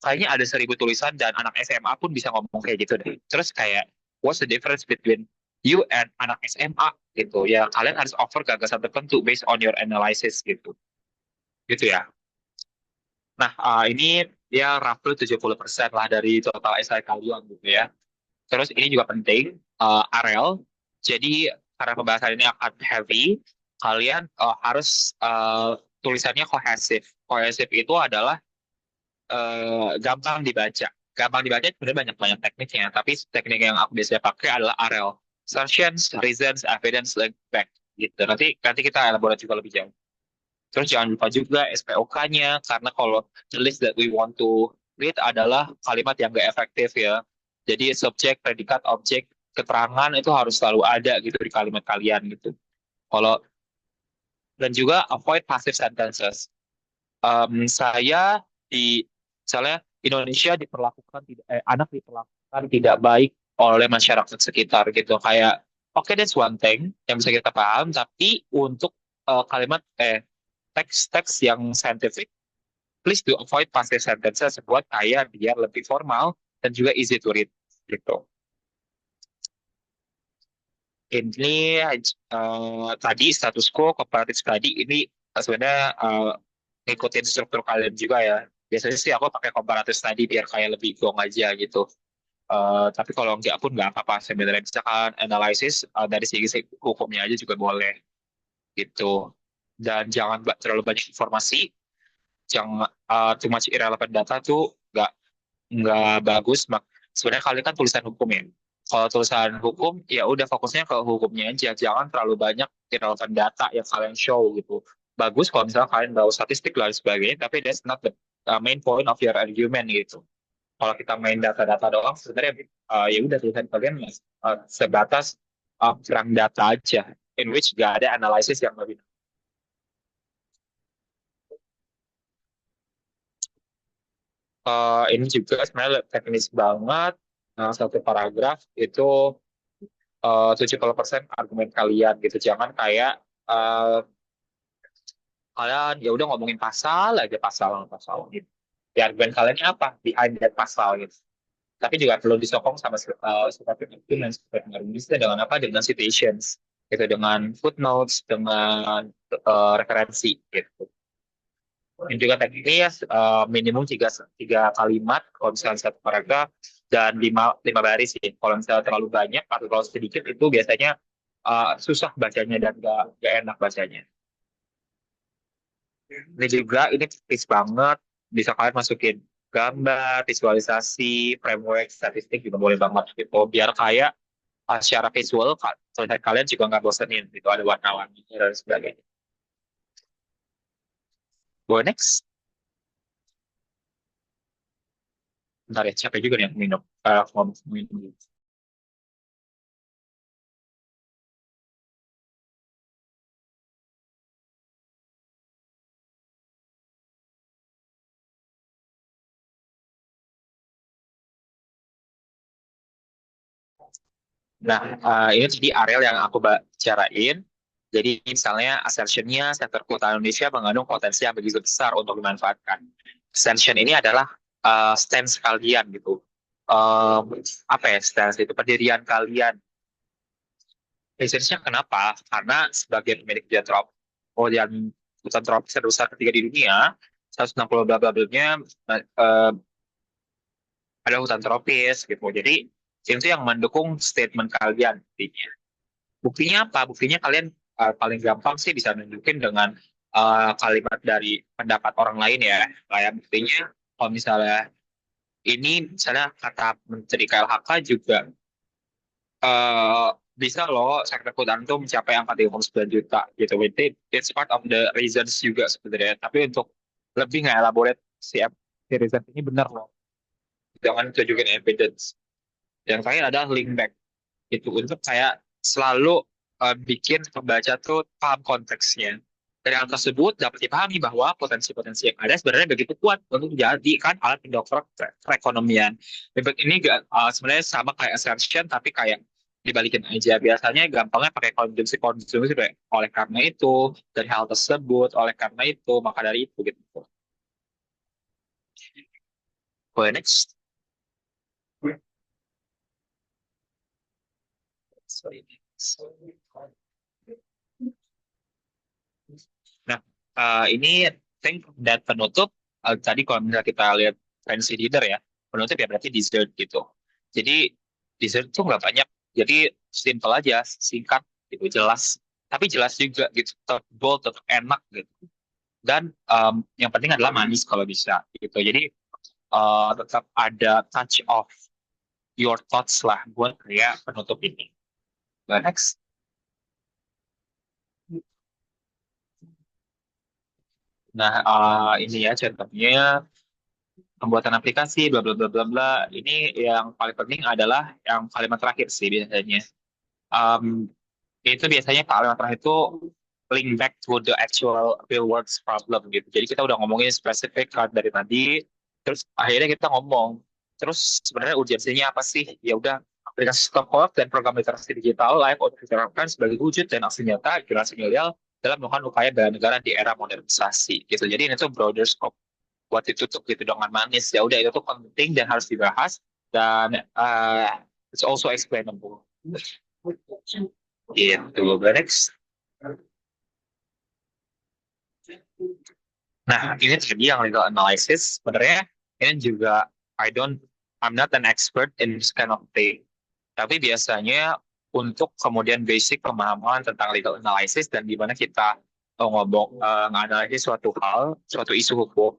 kayaknya ada 1.000 tulisan dan anak SMA pun bisa ngomong kayak gitu deh. Terus kayak, what's the difference between you and anak SMA gitu ya? Kalian harus offer gagasan tertentu based on your analysis gitu. Gitu ya. Nah, ini ya roughly 70% lah dari total SI kalian gitu ya. Terus ini juga penting, Arel. Jadi karena pembahasan ini akan heavy, kalian harus tulisannya kohesif. Kohesif itu adalah gampang dibaca. Gampang dibaca sebenarnya banyak-banyak tekniknya, tapi teknik yang aku biasanya pakai adalah Arel. Assertions, reasons, evidence, link back. Gitu. Nanti kita elaborasi juga lebih jauh. Terus jangan lupa juga SPOK-nya, karena kalau the list that we want to read adalah kalimat yang gak efektif ya. Jadi subjek, predikat, objek, keterangan itu harus selalu ada gitu di kalimat kalian gitu. Kalau dan juga avoid passive sentences. Saya di misalnya Indonesia diperlakukan tidak anak diperlakukan tidak baik oleh masyarakat sekitar gitu kayak oke, that's one thing yang bisa kita paham, tapi untuk kalimat teks-teks yang scientific, please do avoid passive sentences buat kayak biar lebih formal dan juga easy to read gitu. Ini tadi status quo comparative study ini sebenarnya ngikutin struktur kalian juga ya. Biasanya sih aku pakai comparative study biar kayak lebih gong aja gitu. Tapi kalau enggak pun nggak apa-apa sebenarnya, misalkan analisis dari segi hukumnya aja juga boleh gitu. Dan jangan terlalu banyak informasi, jangan too much irrelevant data tuh nggak bagus. Sebenarnya kalian kan tulisan hukum ya. Kalau tulisan hukum ya udah fokusnya ke hukumnya aja, jangan terlalu banyak irrelevant data yang kalian show gitu. Bagus kalau misalnya kalian bawa statistik dan sebagainya, tapi that's not the main point of your argument gitu. Kalau kita main data-data doang, sebenarnya ya udah tulisan kalian sebatas perang data aja, in which gak ada analisis yang lebih. Ini juga sebenarnya teknis banget. Satu paragraf itu 70% argumen kalian gitu. Jangan kayak eh, kalian ya udah ngomongin pasal gitu. Ya argumen kalian apa behind that pasal gitu. Tapi juga perlu disokong sama seperti itu dan seperti argumennya dengan apa? Dengan citations gitu, dengan footnotes, dengan referensi gitu. Dan juga tekniknya ya minimum tiga kalimat kalau misalnya satu paragraf dan lima baris sih. Kalau misalnya terlalu banyak atau terlalu sedikit itu biasanya susah bacanya dan gak enak bacanya. Ini juga ini tipis banget, bisa kalian masukin gambar, visualisasi, framework, statistik juga boleh banget gitu. Biar kayak secara visual kalian juga nggak bosenin gitu, ada warna-warni dan sebagainya. Go next. Bentar ya, capek juga nih aku minum. Aku mau minum. Nah, ini jadi areal yang aku bicarain. Jadi misalnya assertion-nya sektor keuangan Indonesia mengandung potensi yang begitu besar untuk dimanfaatkan. Assertion ini adalah stance kalian gitu. Um, apa ya stance itu? Pendirian kalian. Research-nya kenapa? Karena sebagai pemilik hutan tropis terbesar ketiga di dunia, 160 bla bla bla-nya ada hutan tropis gitu. Jadi itu yang mendukung statement kalian intinya. Buktinya apa? Buktinya kalian paling gampang sih bisa nunjukin dengan kalimat dari pendapat orang lain ya. Kayak buktinya kalau misalnya ini misalnya kata Menteri KLHK juga eh, bisa loh sektor hutan itu mencapai angka 39 juta gitu. Jadi it's part of the reasons juga sebenarnya. Tapi untuk lebih nggak elaborate si reason ini benar loh. Jangan tunjukin evidence. Yang terakhir adalah link back gitu untuk kayak selalu bikin pembaca tuh paham konteksnya. Dari hal tersebut dapat dipahami bahwa potensi-potensi yang ada sebenarnya begitu kuat untuk dijadikan alat pendongkrak perekonomian. Feedback ini sebenarnya sama kayak assertion tapi kayak dibalikin aja. Biasanya gampangnya pakai konsumsi kayak oleh karena itu, dari hal tersebut, oleh karena itu, maka dari itu gitu. Boleh next. Sorry. Nah, ini think dan penutup tadi kalau misalnya kita lihat fancy dinner ya, penutup ya berarti dessert gitu. Jadi dessert tuh nggak banyak, jadi simple aja, singkat, gitu, jelas. Tapi jelas juga gitu, tetap bold, tetap enak gitu. Dan yang penting adalah manis kalau bisa gitu. Jadi tetap ada touch of your thoughts lah buat kayak penutup ini. Next. Nah, ini ya contohnya. pembuatan aplikasi, bla bla bla bla bla. Ini yang paling penting adalah yang kalimat terakhir sih biasanya. Um, itu biasanya kalimat terakhir itu link back to the actual real world problem gitu. Jadi kita udah ngomongin spesifik kan dari tadi, terus akhirnya kita ngomong, terus sebenarnya urgensinya apa sih? Ya udah, aplikasi Stockholm dan program literasi digital layak untuk diterapkan sebagai wujud dan aksi nyata generasi milenial dalam melakukan upaya bela negara di era modernisasi gitu. Jadi ini tuh broader scope buat ditutup gitu dengan manis. Ya udah itu tuh penting dan harus dibahas dan it's also explainable. Gitu, next. Nah, ini tadi yang legal analysis. Sebenarnya ini juga I'm not an expert in this kind of thing. Tapi biasanya untuk kemudian basic pemahaman tentang legal analysis dan gimana kita menganalisis suatu hal, suatu isu hukum.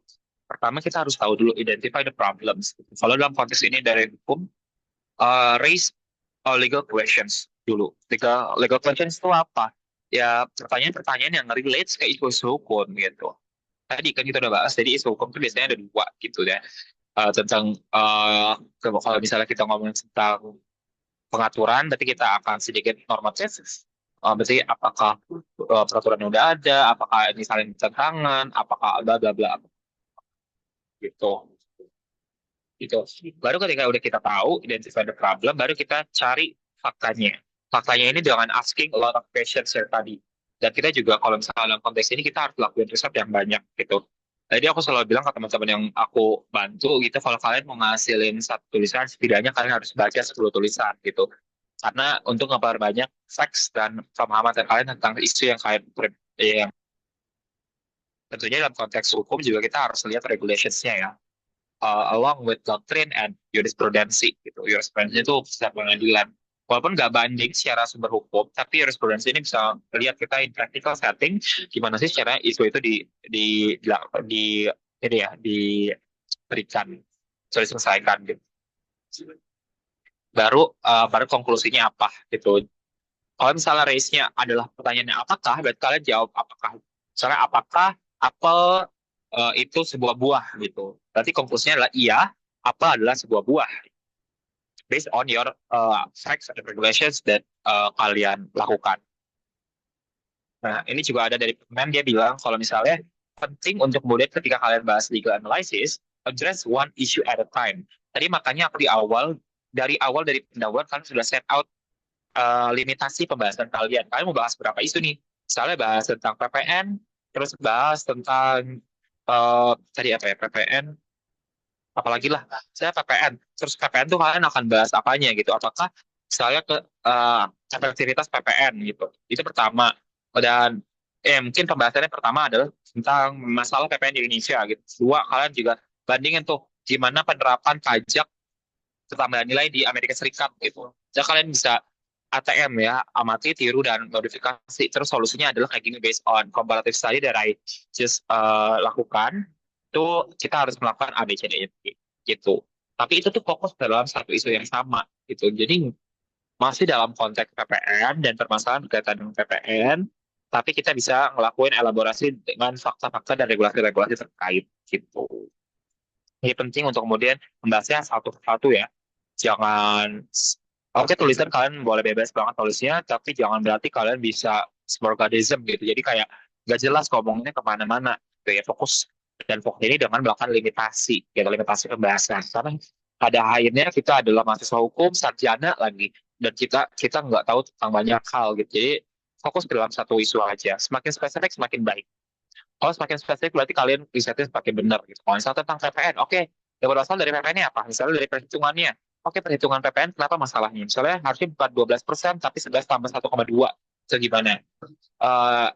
Pertama kita harus tahu dulu identify the problems. Kalau dalam konteks ini dari hukum, raise legal questions dulu. Legal questions itu apa? Ya pertanyaan-pertanyaan yang relates ke isu-isu hukum gitu. Tadi kan kita udah bahas, jadi isu hukum itu biasanya ada dua gitu ya. Tentang kalau misalnya kita ngomong tentang pengaturan, berarti kita akan sedikit normatif. Berarti apakah peraturan yang udah ada, apakah ini saling bertentangan, apakah bla bla bla gitu. Gitu. Baru ketika udah kita tahu identify the problem, baru kita cari faktanya. Faktanya ini dengan asking a lot of questions ya tadi. Dan kita juga kalau misalnya dalam konteks ini kita harus lakuin riset yang banyak gitu. Jadi aku selalu bilang ke teman-teman yang aku bantu gitu, kalau kalian mau ngasilin satu tulisan, setidaknya kalian harus baca 10 tulisan gitu. Karena untuk memperbanyak facts dan pemahaman kalian tentang isu yang kalian yang tentunya dalam konteks hukum juga kita harus lihat regulations-nya ya, along with doctrine and jurisprudensi gitu. Jurisprudensi itu bisa pengadilan. Walaupun nggak banding secara sumber hukum, tapi jurisprudensi ini bisa lihat kita in practical setting gimana sih secara isu itu di ini ya diberikan, so diselesaikan gitu. Baru konklusinya apa gitu. Kalau misalnya race-nya adalah pertanyaannya apakah, berarti kalian jawab apakah. Misalnya apakah apel itu sebuah buah gitu. Berarti konklusinya adalah iya, apel adalah sebuah buah. Based on your facts and regulations that kalian lakukan. Nah, ini juga ada dari pemain, dia bilang kalau misalnya penting untuk kemudian ketika kalian bahas legal analysis, address one issue at a time. Tadi makanya aku dari awal dari pendahuluan kalian sudah set out limitasi pembahasan kalian. Kalian mau bahas berapa isu nih? Misalnya bahas tentang PPN, terus bahas tentang tadi apa ya, PPN, apalagi lah, saya PPN. Terus PPN tuh kalian akan bahas apanya gitu? Apakah misalnya ke efektivitas PPN gitu? Itu pertama. Dan mungkin pembahasannya pertama adalah tentang masalah PPN di Indonesia gitu. Kedua, kalian juga bandingin tuh gimana penerapan pajak tambahan nilai di Amerika Serikat gitu. Jadi kalian bisa ATM ya, amati, tiru, dan modifikasi. Terus solusinya adalah kayak gini, based on comparative study that I just lakukan, itu kita harus melakukan A, B, C, D, E, F, G, gitu. Tapi itu tuh fokus dalam satu isu yang sama, gitu. Jadi masih dalam konteks PPN dan permasalahan berkaitan dengan PPN, tapi kita bisa ngelakuin elaborasi dengan fakta-fakta dan regulasi-regulasi terkait, gitu. Ini penting untuk kemudian membahasnya satu persatu ya. Jangan, oke tulisan kalian boleh bebas banget tulisnya, tapi jangan berarti kalian bisa smorgasm gitu. Jadi kayak nggak jelas ngomongnya kemana-mana. Gitu ya, fokus. Dan fokus ini dengan melakukan limitasi, gitu, limitasi pembahasan. Karena pada akhirnya kita adalah mahasiswa hukum, sarjana lagi. Dan kita nggak tahu tentang banyak hal gitu. Jadi fokus dalam satu isu aja. Semakin spesifik, semakin baik. Kalau semakin spesifik berarti kalian risetnya semakin benar gitu. Kalau misalnya tentang PPN, oke, yang berasal dari PPN-nya apa? Misalnya dari perhitungannya. Oke, perhitungan PPN kenapa masalahnya? Misalnya harusnya bukan 12%, tapi 11 tambah 1,2. Itu gimana? Eh,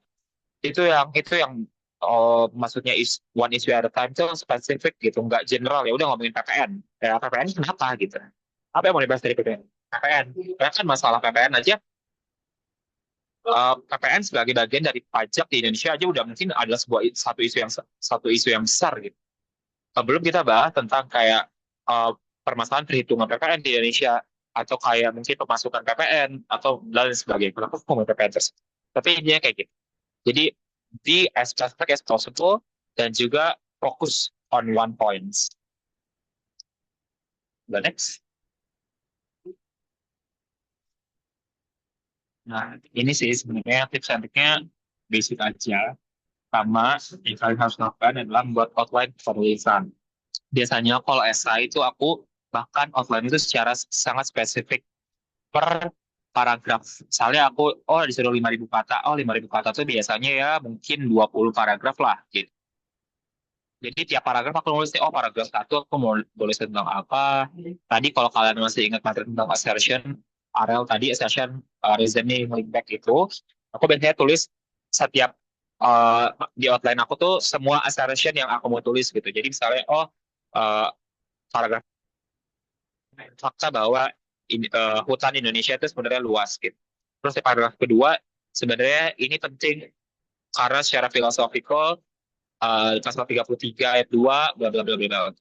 itu yang maksudnya one issue at a time itu spesifik gitu, nggak general. Ya udah ngomongin PPN. Ya PPN kenapa gitu? Apa yang mau dibahas dari PPN? PPN. Karena kan masalah PPN aja, PPN sebagai bagian dari pajak di Indonesia aja udah mungkin adalah satu isu yang besar gitu. Belum kita bahas tentang kayak permasalahan perhitungan PPN di Indonesia, atau kayak mungkin pemasukan PPN atau lain sebagainya. Kenapa ngomong PPN tersebut? Tapi intinya kayak gitu. Jadi be as specific as possible dan juga fokus on one points. The next. Nah, ini sih sebenarnya tips and triknya basic aja. Sama yang kalian harus lakukan adalah membuat outline penulisan. Biasanya kalau esai itu aku bahkan outline itu secara sangat spesifik per paragraf. Misalnya aku, oh disuruh 5.000 kata, oh 5.000 kata itu biasanya ya mungkin 20 paragraf lah gitu. Jadi tiap paragraf aku nulis, oh paragraf satu aku mau tulis tentang apa. Tadi kalau kalian masih ingat materi tentang assertion, RL tadi assertion, reasoning, link back itu, aku biasanya tulis setiap di outline aku tuh semua assertion yang aku mau tulis gitu. Jadi misalnya, oh uh, paragraf fakta bahwa hutan Indonesia itu sebenarnya luas gitu. Terus di paragraf kedua, sebenarnya ini penting karena secara filosofikal pasal 33 ayat 2 bla bla bla bla bla.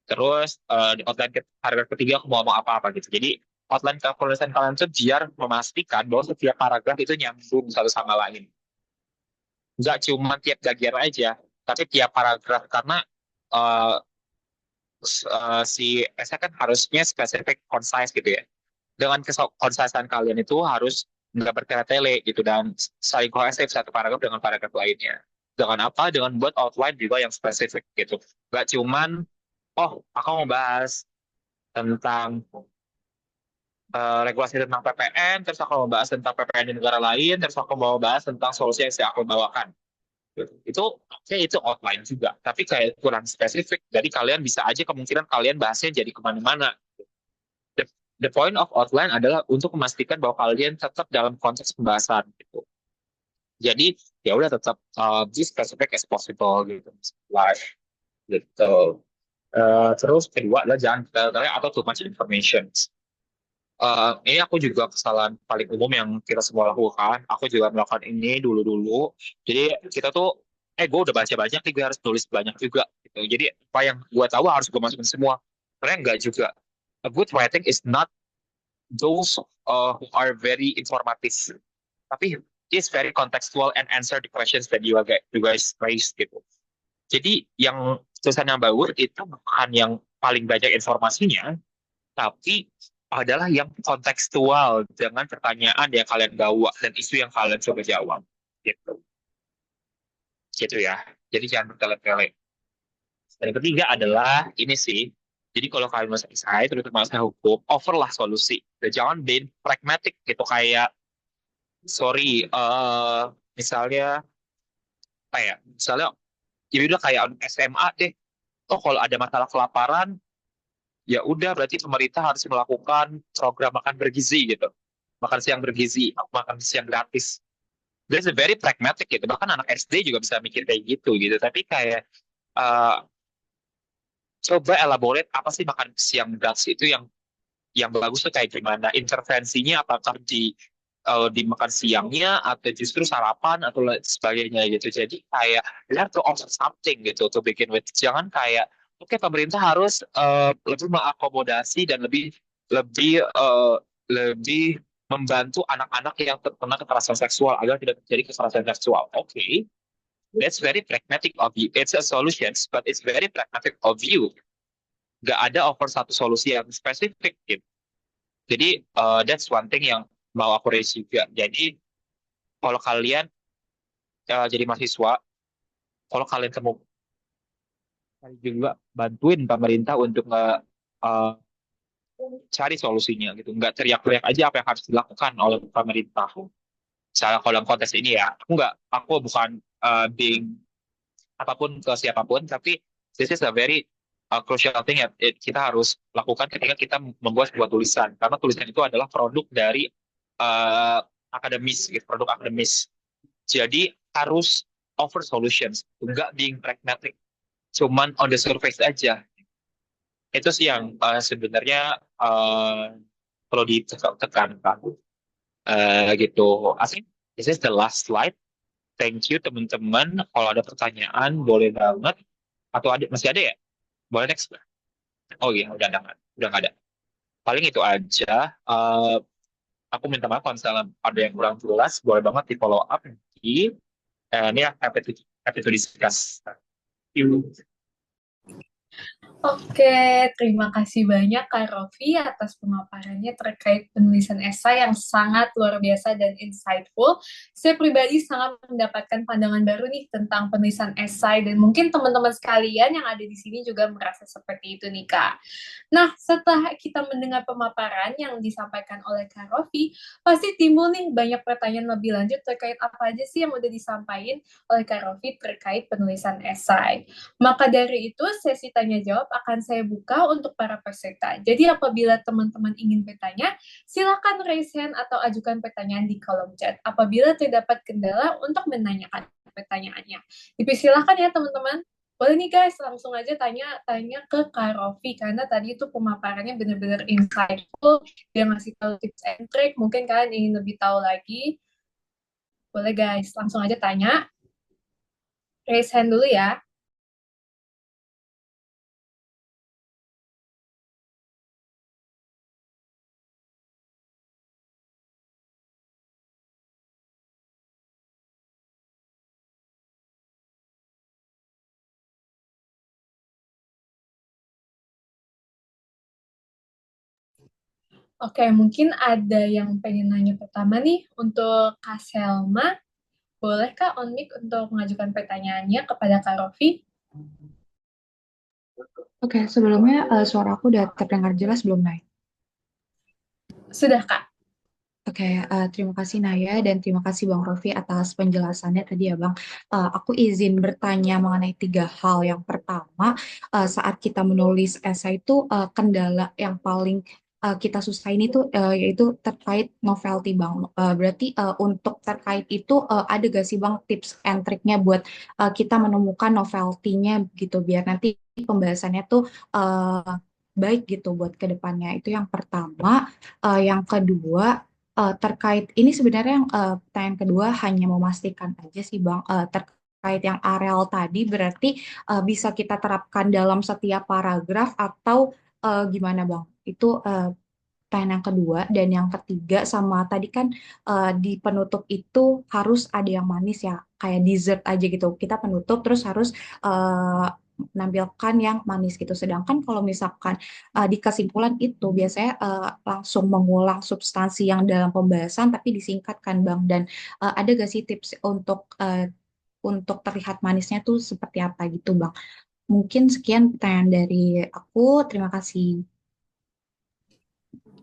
Terus di outline paragraf ketiga aku mau ngomong apa-apa gitu. Jadi outline penulisan kalian tuh biar memastikan bahwa setiap paragraf itu nyambung satu sama lain. Nggak cuma tiap bagian aja, tapi tiap paragraf karena uh, si esai kan harusnya spesifik, concise gitu ya. Dengan konsistensi kalian itu harus nggak bertele-tele gitu dan saling kohesif satu paragraf dengan paragraf lainnya. Dengan apa? Dengan buat outline juga yang spesifik gitu. Nggak cuman, oh aku mau bahas tentang regulasi tentang PPN, terus aku mau bahas tentang PPN di negara lain, terus aku mau bahas tentang solusi yang saya aku bawakan. Itu oke, itu outline juga, tapi kayak kurang spesifik. Jadi kalian bisa aja kemungkinan kalian bahasnya jadi kemana-mana. The point of outline adalah untuk memastikan bahwa kalian tetap dalam konteks pembahasan gitu. Jadi ya udah tetap be specific as possible gitu. Like, gitu. Terus kedua adalah jangan detail atau too much information. Ini aku juga kesalahan paling umum yang kita semua lakukan. Aku juga melakukan ini dulu-dulu. Jadi kita tuh, gue udah baca banyak nih, gue harus tulis banyak juga. Gitu. Jadi apa yang gue tahu harus gue masukin semua. Karena enggak juga. A good writing is not those who are very informative, tapi is very contextual and answer the questions that you guys raise gitu. Jadi yang tulisan yang bagus itu bukan yang paling banyak informasinya, tapi adalah yang kontekstual dengan pertanyaan yang kalian bawa dan isu yang kalian coba jawab gitu. Gitu ya. Jadi jangan bertele-tele. Dan yang ketiga adalah ini sih. Jadi kalau kalian masuk saya, terutama saya hukum, overlah solusi. Dan jangan being pragmatic gitu kayak, sorry, misalnya apa ya? Misalnya, ya udah kayak SMA deh. Oh kalau ada masalah kelaparan, ya udah berarti pemerintah harus melakukan program makan bergizi gitu. Makan siang bergizi, makan siang gratis. That's a very pragmatic gitu. Bahkan anak SD juga bisa mikir kayak gitu. Tapi kayak uh, coba elaborate apa sih makan siang gratis itu yang bagus tuh kayak gimana, intervensinya apakah di makan siangnya atau justru sarapan atau sebagainya gitu. Jadi kayak you have to offer something gitu to begin with. Jangan kayak oke pemerintah harus lebih mengakomodasi dan lebih lebih lebih membantu anak-anak yang terkena kekerasan seksual agar tidak terjadi kekerasan seksual. Oke, that's very pragmatic of you. It's a solution, but it's very pragmatic of you. Gak ada offer satu solusi yang spesifik gitu. Jadi that's one thing yang mau aku raise juga. Jadi kalau kalian jadi mahasiswa, kalau kalian ketemu juga bantuin pemerintah untuk cari solusinya gitu. Nggak teriak-teriak aja apa yang harus dilakukan oleh pemerintah. Misalnya kalau dalam konteks ini ya, aku bukan being apapun ke siapapun, tapi this is a very crucial thing yang kita harus lakukan ketika kita membuat sebuah tulisan. Karena tulisan itu adalah produk dari akademis, gitu, produk akademis. Jadi harus offer solutions, nggak being pragmatic, cuman on the surface aja. Itu sih yang sebenarnya perlu ditekankan. Gitu. I think this is the last slide. Thank you teman-teman. Kalau ada pertanyaan boleh banget. Atau masih ada ya? Boleh next. Oh iya, udah nggak ada. Paling itu aja. Aku minta maaf kalau misalnya ada yang kurang jelas, boleh banget di follow up di ini ya happy to discuss. Thank you. Oke, terima kasih banyak Kak Rofi atas pemaparannya terkait penulisan esai yang sangat luar biasa dan insightful. Saya pribadi sangat mendapatkan pandangan baru nih tentang penulisan esai dan mungkin teman-teman sekalian yang ada di sini juga merasa seperti itu nih Kak. Nah, setelah kita mendengar pemaparan yang disampaikan oleh Kak Rofi, pasti timbul nih banyak pertanyaan lebih lanjut terkait apa aja sih yang udah disampaikan oleh Kak Rofi terkait penulisan esai. Maka dari itu, sesi tanya jawab akan saya buka untuk para peserta. Jadi apabila teman-teman ingin bertanya, silakan raise hand atau ajukan pertanyaan di kolom chat. Apabila terdapat kendala untuk menanyakan pertanyaannya. Dipersilakan ya teman-teman. Boleh nih guys, langsung aja tanya ke Kak Rofi, karena tadi itu pemaparannya benar-benar insightful, dia ngasih tahu tips and trick, mungkin kalian ingin lebih tahu lagi, boleh guys, langsung aja tanya, raise hand dulu ya. Oke, mungkin ada yang pengen nanya pertama nih untuk Kak Selma. Boleh Kak on mic untuk mengajukan pertanyaannya kepada Kak Rofi? Oke, sebelumnya suara aku udah terdengar jelas belum, Nay? Sudah Kak. Oke, terima kasih Naya dan terima kasih Bang Rofi atas penjelasannya tadi ya Bang. Aku izin bertanya mengenai tiga hal. Yang pertama, saat kita menulis esai itu kendala yang paling kita susahin itu yaitu terkait novelty Bang. Berarti untuk terkait itu ada gak sih Bang tips and triknya buat kita menemukan novelty-nya gitu biar nanti pembahasannya tuh baik gitu buat kedepannya. Itu yang pertama. Yang kedua, terkait ini sebenarnya yang pertanyaan kedua hanya memastikan aja sih Bang terkait yang areal tadi berarti bisa kita terapkan dalam setiap paragraf atau gimana Bang? Itu pertanyaan yang kedua dan yang ketiga sama tadi kan di penutup itu harus ada yang manis ya kayak dessert aja gitu. Kita penutup terus harus menampilkan yang manis gitu. Sedangkan kalau misalkan di kesimpulan itu biasanya langsung mengulang substansi yang dalam pembahasan tapi disingkatkan Bang. Dan ada gak sih tips untuk terlihat manisnya tuh seperti apa gitu Bang? Mungkin sekian pertanyaan dari aku. Terima kasih.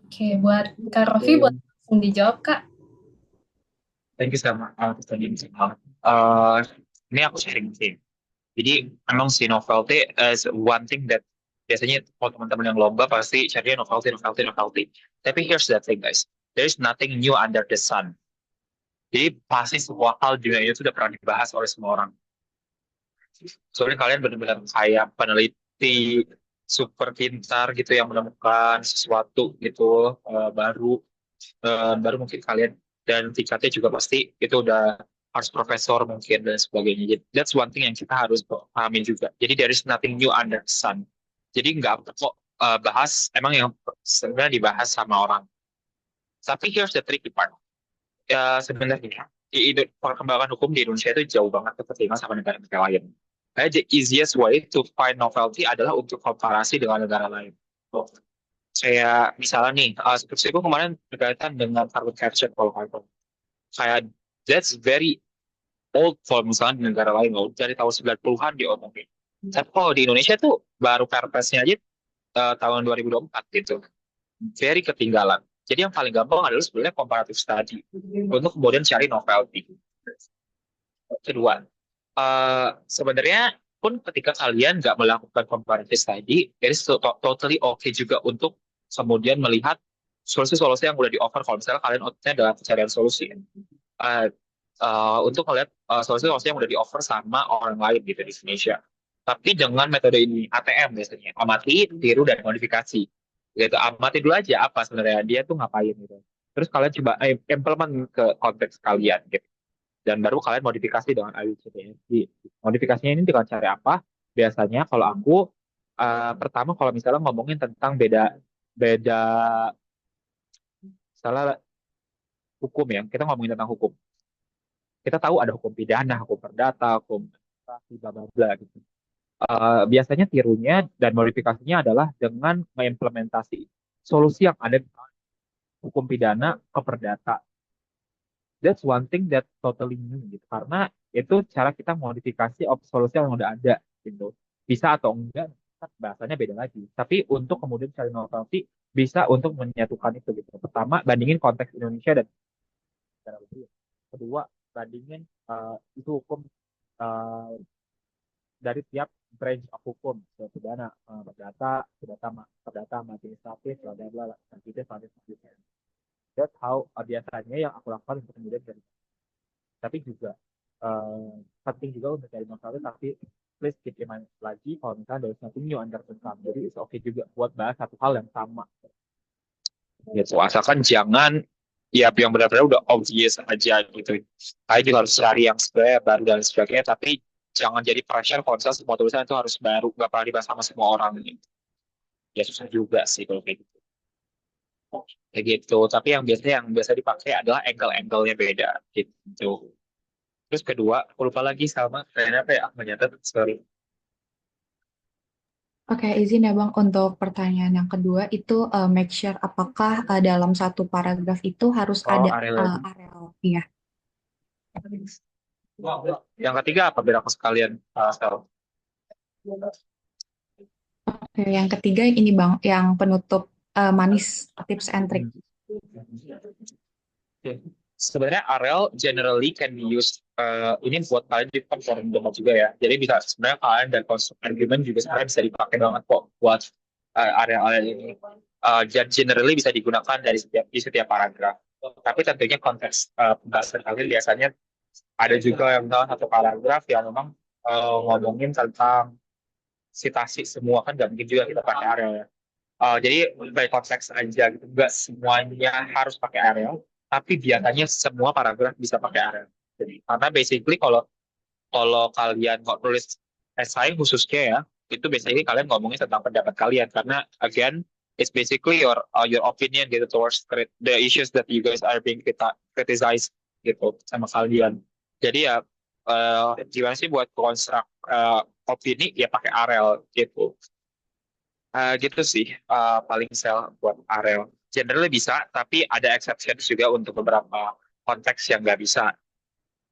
Oke, buat Kak Rofi, boleh langsung dijawab Kak. Thank you sama atas tadi sama. Eh, ini aku sharing sih. Jadi emang si novelty is one thing that biasanya kalau teman-teman yang lomba pasti carinya novelty, novelty, novelty. Tapi here's the thing guys, there is nothing new under the sun. Jadi pasti semua hal di dunia itu sudah pernah dibahas oleh semua orang. Soalnya kalian benar-benar kayak peneliti super pintar gitu yang menemukan sesuatu gitu baru baru mungkin kalian dan tingkatnya juga pasti itu udah harus profesor mungkin dan sebagainya. Jadi that's one thing yang kita harus pahami juga. Jadi there is nothing new under the sun. Jadi nggak kok bahas emang yang sebenarnya dibahas sama orang. Tapi here's the tricky part. Ya sebenarnya perkembangan hukum di Indonesia itu jauh banget ketertinggalan sama negara-negara lain. Kayak the easiest way to find novelty adalah untuk komparasi dengan negara lain. Kayak misalnya nih, skripsiku kemarin berkaitan dengan carbon capture kalau kalian tahu. Kayak that's very old kalau misalnya di negara lain loh, dari tahun 90-an diomongin. Tapi kalau di Indonesia tuh baru perpresnya aja tahun 2024 gitu. Very ketinggalan. Jadi yang paling gampang adalah sebenarnya comparative study untuk kemudian cari novelty. Kedua, sebenarnya pun ketika kalian nggak melakukan comparative study, it is totally okay juga untuk kemudian melihat solusi-solusi yang udah di-offer kalau misalnya kalian outputnya adalah pencarian solusi. Uh, untuk melihat solusi-solusi yang udah di-offer sama orang lain gitu di Indonesia. Tapi dengan metode ini, ATM biasanya, amati, tiru, dan modifikasi. Gitu, amati dulu aja apa sebenarnya dia tuh ngapain gitu. Terus kalian coba implement ke konteks kalian gitu dan baru kalian modifikasi dengan IUCDSD. Modifikasinya ini dengan cara apa? Biasanya kalau aku pertama kalau misalnya ngomongin tentang beda beda salah hukum ya, kita ngomongin tentang hukum. Kita tahu ada hukum pidana, hukum perdata, hukum administrasi, bla bla bla gitu. biasanya tirunya dan modifikasinya adalah dengan mengimplementasi solusi yang ada di hukum pidana ke perdata. That's one thing that totally new gitu. Karena itu cara kita modifikasi solusi yang udah ada gitu. Bisa atau enggak, bahasanya beda lagi. Tapi untuk kemudian cari inovasi, bisa untuk menyatukan itu gitu. Pertama, bandingin konteks Indonesia dan negara lain. Kedua, bandingin isu hukum uh, dari tiap branch of hukum, pidana, perdata, administratif, bla bla bla, selanjutnya. That's how biasanya yang aku lakukan untuk kemudian dari. Tapi juga eh, penting juga untuk cari masalah, tapi please keep in mind lagi kalau misalnya there's nothing new under the sun. Jadi it's okay juga buat bahas satu hal yang sama. Gitu. Asalkan jangan ya yang benar-benar udah obvious aja gitu. Kalian juga harus cari yang sebenarnya baru dan sebagainya, tapi jangan jadi pressure kalau misalnya semua tulisan itu harus baru, gak pernah dibahas sama semua orang gitu. Ya susah juga sih kalau kayak gitu. Kayak gitu. Tapi yang biasa dipakai adalah angle-angle-nya beda gitu. Terus kedua, aku lupa lagi sama kayaknya apa ya, aku nyatet, sorry. Oke, izin ya Bang, untuk pertanyaan yang kedua itu make sure apakah dalam satu paragraf itu harus Oh, ada area. areal. Iya. Yang ketiga apa biar aku sekalian tahu. Oke, yang ketiga yang ini Bang, yang penutup manis tips and trick. Oke. Sebenarnya Arel generally can be used ini buat kalian di forum debat juga ya. Jadi bisa sebenarnya kalian dan konstruk argument juga sebenarnya bisa dipakai banget kok buat area-area ini. Dan generally bisa digunakan di setiap paragraf. Tapi tentunya konteks pembahasan kalian biasanya ada juga yang dalam satu paragraf yang memang ngomongin tentang citasi semua kan nggak mungkin juga kita pakai Arel ya. Jadi by konteks aja gitu, nggak semuanya harus pakai Arial, tapi biasanya semua paragraf bisa pakai Arial. Jadi karena basically kalau kalau kalian nggak nulis esai khususnya ya, itu basically kalian ngomongin tentang pendapat kalian karena again it's basically your opinion gitu towards the issues that you guys are being criticized gitu sama kalian. Jadi ya gimana sih buat konstruk opini ya pakai Arial gitu. Gitu sih paling sel buat Arel. Generally bisa, tapi ada exceptions juga untuk beberapa konteks yang nggak bisa.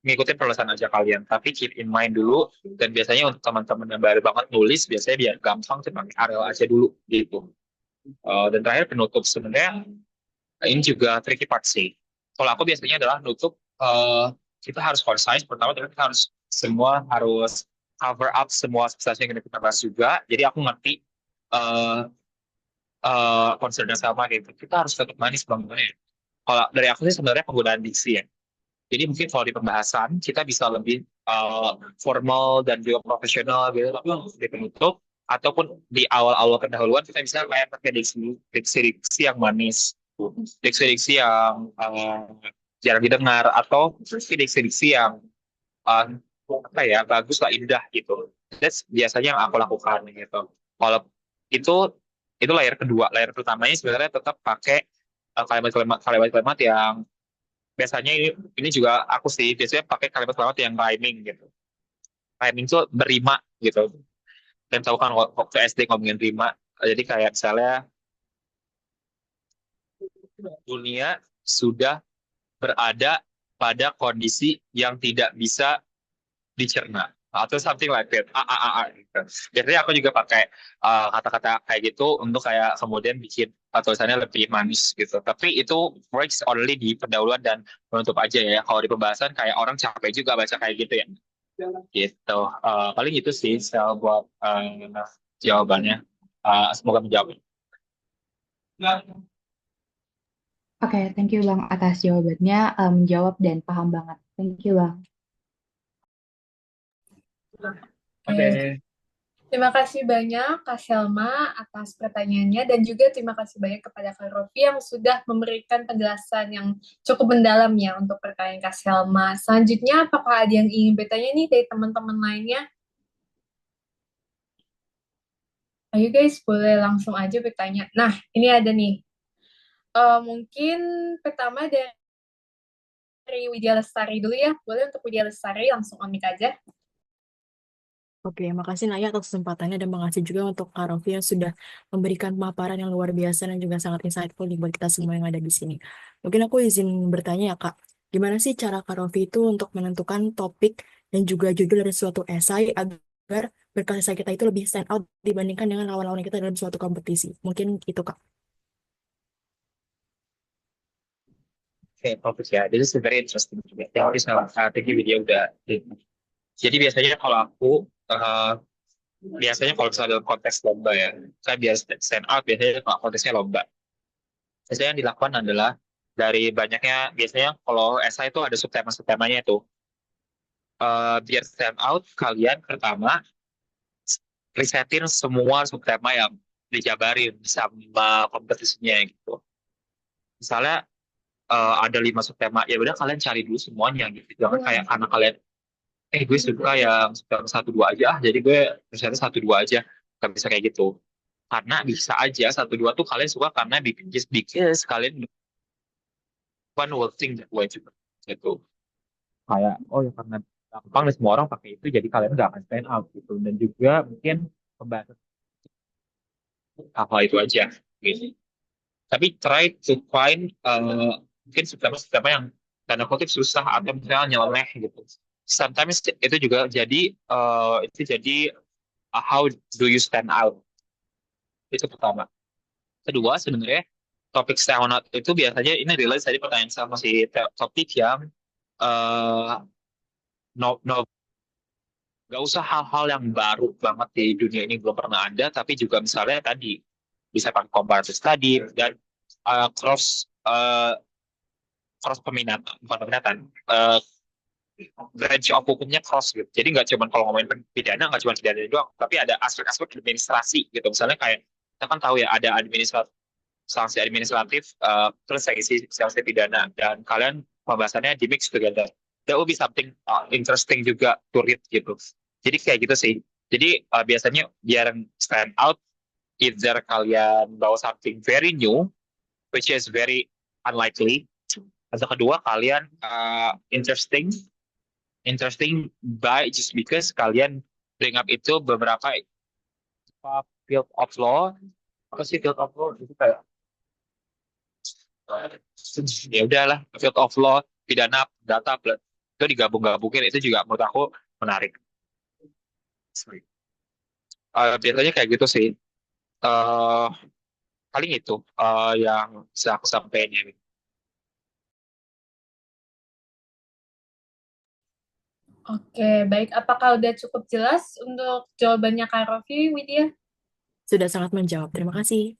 Ngikutin penulisan aja kalian, tapi keep in mind dulu. Dan biasanya untuk teman-teman yang baru banget nulis, biasanya biar gampang sih pakai Arel aja dulu gitu. Dan terakhir penutup sebenarnya ini juga tricky part sih. Kalau aku biasanya adalah nutup kita harus concise. Pertama, tapi kita harus semua harus cover up semua substansi yang kita bahas juga. Jadi aku ngerti eh, concernnya sama gitu. Kita harus tetap manis bangunnya. Kalau dari aku sih sebenarnya penggunaan diksi ya. Jadi mungkin kalau di pembahasan kita bisa lebih formal dan juga profesional gitu. Tapi di penutup ataupun di awal-awal pendahuluan kita bisa kayak pakai diksi yang manis, diksi-diksi yang jarang didengar atau diksi-diksi yang uh, apa ya bagus lah indah gitu. That's biasanya yang aku lakukan gitu. Kalau itu itu layer kedua, layer pertamanya sebenarnya tetap pakai kalimat-kalimat yang biasanya ini juga aku sih biasanya pakai kalimat-kalimat yang rhyming gitu. Rhyming itu berima gitu. Dan tahu kan waktu SD ngomongin rima, jadi kayak misalnya dunia sudah berada pada kondisi yang tidak bisa dicerna atau something like that. Gitu. Biasanya aku juga pakai kata-kata kayak gitu untuk kayak kemudian bikin tulisannya lebih manis gitu. Tapi itu works only di pendahuluan dan penutup aja ya. Kalau di pembahasan kayak orang capek juga baca kayak gitu ya. Gitu. Paling itu sih sel buat jawabannya. Semoga menjawab. Oke, thank you Bang atas jawabannya, menjawab dan paham banget. Thank you Bang. Oke. Terima kasih banyak Kak Selma atas pertanyaannya dan juga terima kasih banyak kepada Kak Rofi yang sudah memberikan penjelasan yang cukup mendalam ya untuk pertanyaan Kak Selma. Selanjutnya, apakah ada yang ingin bertanya nih dari teman-teman lainnya? Ayo guys, boleh langsung aja bertanya. Nah, ini ada nih. Mungkin pertama dari Widya Lestari dulu ya. Boleh untuk Widya Lestari langsung on mic aja. Oke, makasih Naya atas kesempatannya dan makasih juga untuk Kak Rofi yang sudah memberikan pemaparan yang luar biasa dan juga sangat insightful nih buat kita semua yang ada di sini. Mungkin aku izin bertanya ya Kak, gimana sih cara Kak Rofi itu untuk menentukan topik dan juga judul dari suatu esai agar berkas esai kita itu lebih stand out dibandingkan dengan lawan-lawan kita dalam suatu kompetisi? Mungkin itu Kak. Oke, topik ya. This is very interesting juga. Thank you video udah. Jadi biasanya kalau aku, uh, biasanya kalau misalnya dalam konteks lomba ya, saya biasa stand out biasanya kalau konteksnya lomba. Biasanya yang dilakukan adalah dari banyaknya, biasanya kalau esai itu ada subtema-subtemanya itu. Biar stand out, kalian pertama risetin semua subtema yang dijabarin sama kompetisinya gitu. Misalnya ada 5 subtema, ya udah kalian cari dulu semuanya gitu. Jangan kayak karena kalian gue suka yang subtema 1 2 aja, jadi gue risetnya 1 2 aja. Gak bisa kayak gitu. Karena bisa aja 1 2 tuh kalian suka karena just because kalian one will think that way juga gitu. Kayak oh ya karena gampang dan semua orang pakai itu jadi kalian nggak akan stand out gitu. Dan juga mungkin pembahasan apa itu aja gitu. Tapi try to find mungkin subtema-subtema yang tanda kutip susah atau misalnya nyeleneh gitu. Sometimes itu juga jadi how do you stand out, itu pertama. Kedua sebenarnya topik stand out itu biasanya ini relate tadi pertanyaan sama si topik yang uh, no, no, gak usah hal-hal yang baru banget di dunia ini belum pernah ada, tapi juga misalnya tadi bisa pakai comparative study dan cross peminatan, bukan peminatan, branch of hukumnya cross gitu. Jadi nggak cuma kalau ngomongin pidana, nggak cuma pidana doang, tapi ada aspek-aspek administrasi gitu. Misalnya kayak kita kan tahu ya ada sanksi administratif, terus sanksi pidana, dan kalian pembahasannya di mix together. That will be something interesting juga to read gitu. Jadi kayak gitu sih. Jadi biasanya biar stand out, either kalian bawa something very new, which is very unlikely, atau kedua kalian interesting by just because kalian bring up itu beberapa field of law. Apa sih field of law itu kayak ya udahlah, field of law, pidana, data, itu digabung-gabungin, itu juga menurut aku menarik. Biasanya kayak gitu sih. uh, Paling itu yang bisa aku sampaikan. Oke, baik. Apakah udah cukup jelas untuk jawabannya Kak Rofi, Widya? Sudah sangat menjawab. Terima kasih.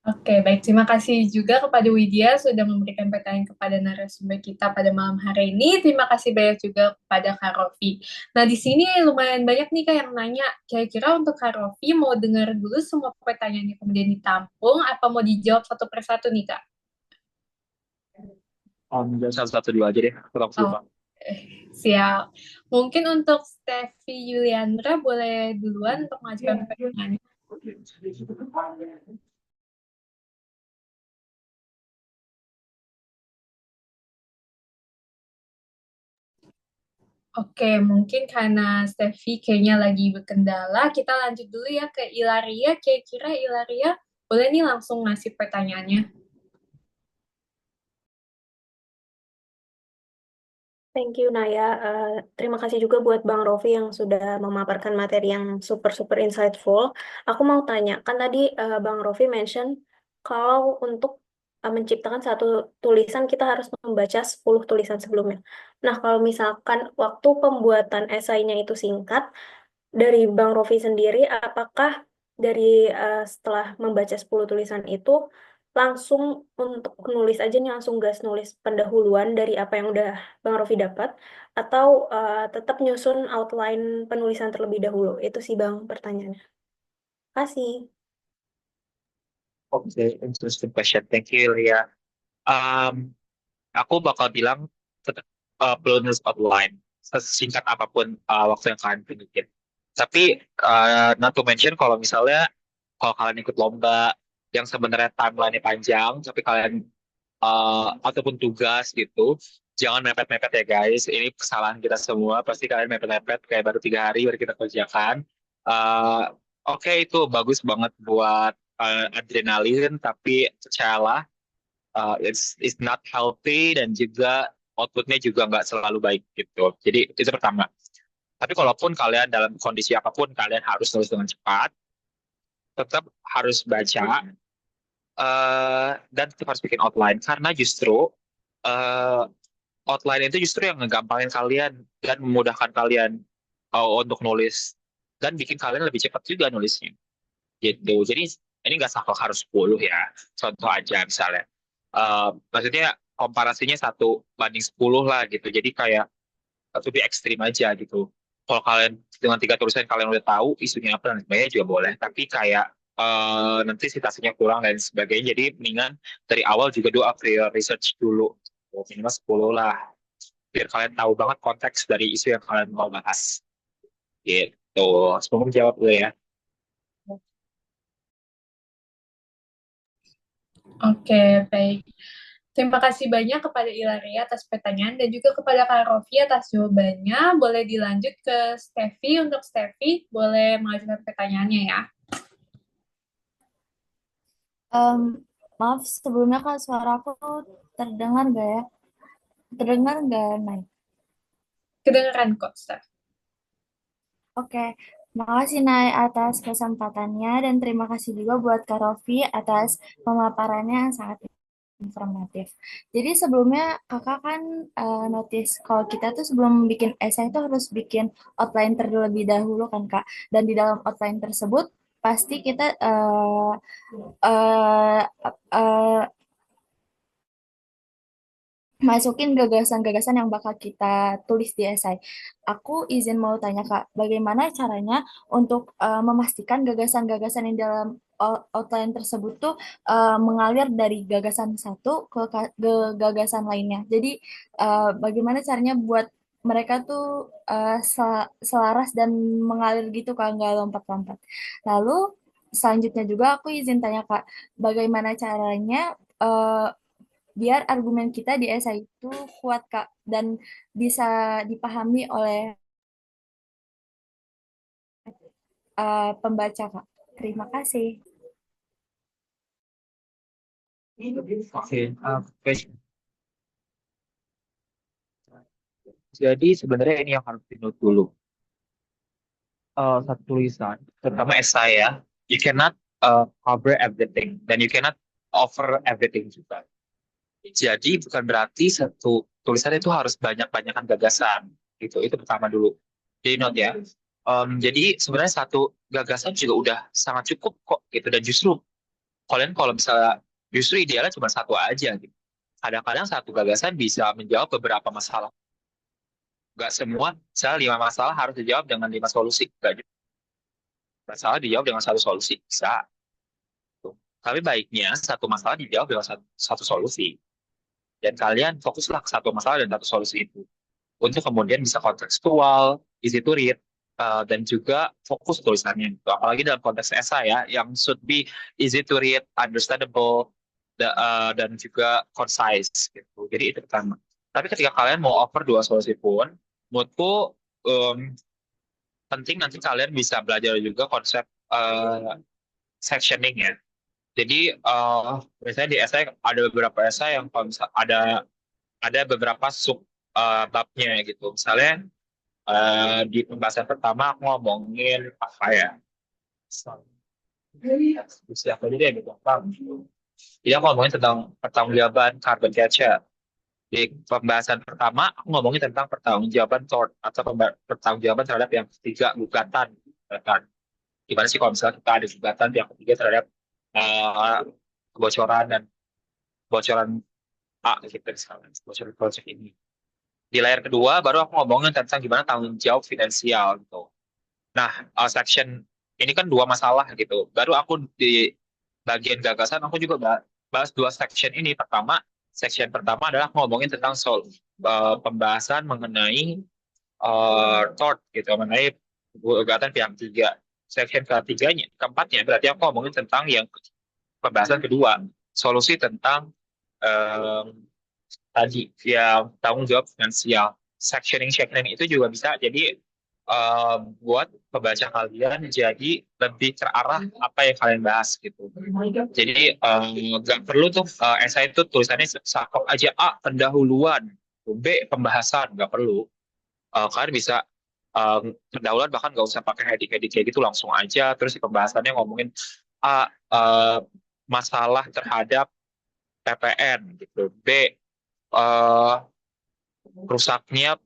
Oke, baik. Terima kasih juga kepada Widya sudah memberikan pertanyaan kepada narasumber kita pada malam hari ini. Terima kasih banyak juga kepada Kak Rofi. Nah, di sini lumayan banyak nih Kak yang nanya, kira-kira untuk Kak Rofi mau dengar dulu semua pertanyaannya kemudian ditampung, apa mau dijawab satu persatu nih Kak? Satu dua aja deh, aku langsung lupa. Siap. Mungkin untuk Steffi Yuliandra boleh duluan untuk mengajukan pertanyaannya. Oke, mungkin karena Steffi kayaknya lagi berkendala, kita lanjut dulu ya ke Ilaria. Kira-kira Ilaria boleh nih langsung ngasih pertanyaannya. Thank you Naya. Terima kasih juga buat Bang Rofi yang sudah memaparkan materi yang super insightful. Aku mau tanya, kan tadi Bang Rofi mention kalau untuk menciptakan satu tulisan kita harus membaca 10 tulisan sebelumnya. Nah, kalau misalkan waktu pembuatan esainya itu singkat, dari Bang Rofi sendiri, apakah dari setelah membaca 10 tulisan itu langsung untuk nulis aja nih langsung gas nulis pendahuluan dari apa yang udah Bang Rofi dapat atau tetap nyusun outline penulisan terlebih dahulu? Itu sih Bang pertanyaannya. Kasih. Oke, interesting question. Thank you, Lia. Aku bakal bilang tetap perlu nulis outline sesingkat apapun waktu yang kalian pilih. Tapi not to mention kalau misalnya kalau kalian ikut lomba yang sebenarnya timeline-nya panjang, tapi kalian ataupun tugas gitu, Jangan mepet-mepet ya guys. Ini kesalahan kita semua. Pasti kalian mepet-mepet kayak baru 3 hari baru kita kerjakan. Eh, Oke, itu bagus banget buat adrenalin, tapi percayalah, it's not healthy dan juga outputnya juga nggak selalu baik gitu. Jadi itu pertama. Tapi kalaupun kalian dalam kondisi apapun kalian harus nulis dengan cepat, tetap harus baca, dan tetap harus bikin outline karena justru eh, outline itu justru yang ngegampangin kalian dan memudahkan kalian untuk nulis dan bikin kalian lebih cepat juga nulisnya gitu. Jadi ini nggak saklek harus 10 ya. Contoh aja misalnya. Maksudnya komparasinya 1:10 lah gitu. Jadi kayak lebih ekstrim aja gitu. Kalau kalian dengan 3 tulisan kalian udah tahu isunya apa dan sebagainya juga boleh. Tapi kayak nanti citasinya kurang dan sebagainya. Jadi mendingan dari awal juga do a prior research dulu. Minimal 10 lah. Biar kalian tahu banget konteks dari isu yang kalian mau bahas. Gitu. Semoga menjawab dulu ya. Oke, baik. Terima kasih banyak kepada Ilaria atas pertanyaan dan juga kepada Kak Rofi atas jawabannya. Boleh dilanjut ke Steffi. Untuk Steffi, boleh mengajukan pertanyaannya ya. Maaf, sebelumnya Kak, suara aku terdengar nggak ya? Terdengar nggak, Nay? Kedengeran kok, Steph. Oke, makasih Nay atas kesempatannya dan terima kasih juga buat Kak Rofi atas pemaparannya yang sangat informatif. Jadi sebelumnya kakak kan notice kalau kita tuh sebelum bikin esai itu harus bikin outline terlebih dahulu kan Kak. Dan di dalam outline tersebut pasti kita eh, eh, masukin gagasan-gagasan yang bakal kita tulis di esai. Aku izin mau tanya Kak, bagaimana caranya untuk memastikan gagasan-gagasan yang dalam outline tersebut tuh mengalir dari gagasan satu ke gagasan lainnya. Jadi bagaimana caranya buat mereka tuh selaras dan mengalir gitu Kak, nggak lompat-lompat. Lalu selanjutnya juga aku izin tanya Kak, bagaimana caranya biar argumen kita di esai itu kuat Kak dan bisa dipahami oleh pembaca Kak. Terima kasih. Oke, jadi sebenarnya ini yang harus di-note dulu. Satu tulisan, terutama esai ya, you cannot cover everything dan you cannot offer everything juga. Jadi bukan berarti satu tulisan itu harus banyak-banyakan gagasan. Gitu, itu pertama dulu. Jadi note ya. Jadi sebenarnya satu gagasan juga udah sangat cukup kok gitu. Dan justru kalian kalau misalnya justru idealnya cuma satu aja gitu. Kadang-kadang satu gagasan bisa menjawab beberapa masalah. Gak semua, misalnya 5 masalah harus dijawab dengan 5 solusi. Gak juga. Masalah dijawab dengan satu solusi. Bisa. Tuh. Tapi baiknya satu masalah dijawab dengan satu solusi. Dan kalian fokuslah ke satu masalah dan satu solusi itu. Untuk kemudian bisa kontekstual, easy to read, dan juga fokus tulisannya. Gitu. Apalagi dalam konteks esai ya, yang should be easy to read, understandable, dan juga concise. Gitu. Jadi itu pertama. Tapi ketika kalian mau offer 2 solusi pun, menurutku penting nanti kalian bisa belajar juga konsep sectioning ya. Jadi misalnya di esai ada beberapa esai yang kalau ada beberapa sub babnya gitu. Misalnya di pembahasan pertama aku ngomongin apa ya? Siapa jadi ya gitu. Jadi aku ngomongin tentang pertanggungjawaban carbon capture. Di pembahasan pertama aku ngomongin tentang pertanggungjawaban tort atau pertanggungjawaban terhadap yang ketiga gugatan. Kan? Gimana sih kalau misalnya kita ada gugatan yang ketiga terhadap kebocoran dan bocoran A gitu misalnya, bocoran proyek ini. Di layar kedua baru aku ngomongin tentang gimana tanggung jawab finansial gitu. Nah, section ini kan 2 masalah gitu. Baru aku di bagian gagasan aku juga bahas 2 section ini. Section pertama adalah ngomongin tentang pembahasan mengenai tort gitu, mengenai gugatan pihak ketiga. Section keempatnya berarti aku ngomongin tentang yang pembahasan kedua, solusi tentang tadi yang tanggung jawab finansial. Sectioning itu juga bisa jadi buat pembaca kalian jadi lebih terarah apa yang kalian bahas gitu. Jadi nggak perlu tuh esai itu tulisannya sakop aja A pendahuluan, B pembahasan, nggak perlu. Kalian bisa pendahuluan bahkan nggak usah pakai heading-heading kayak gitu, langsung aja terus di pembahasannya ngomongin A masalah terhadap PPN gitu, B eh, rusaknya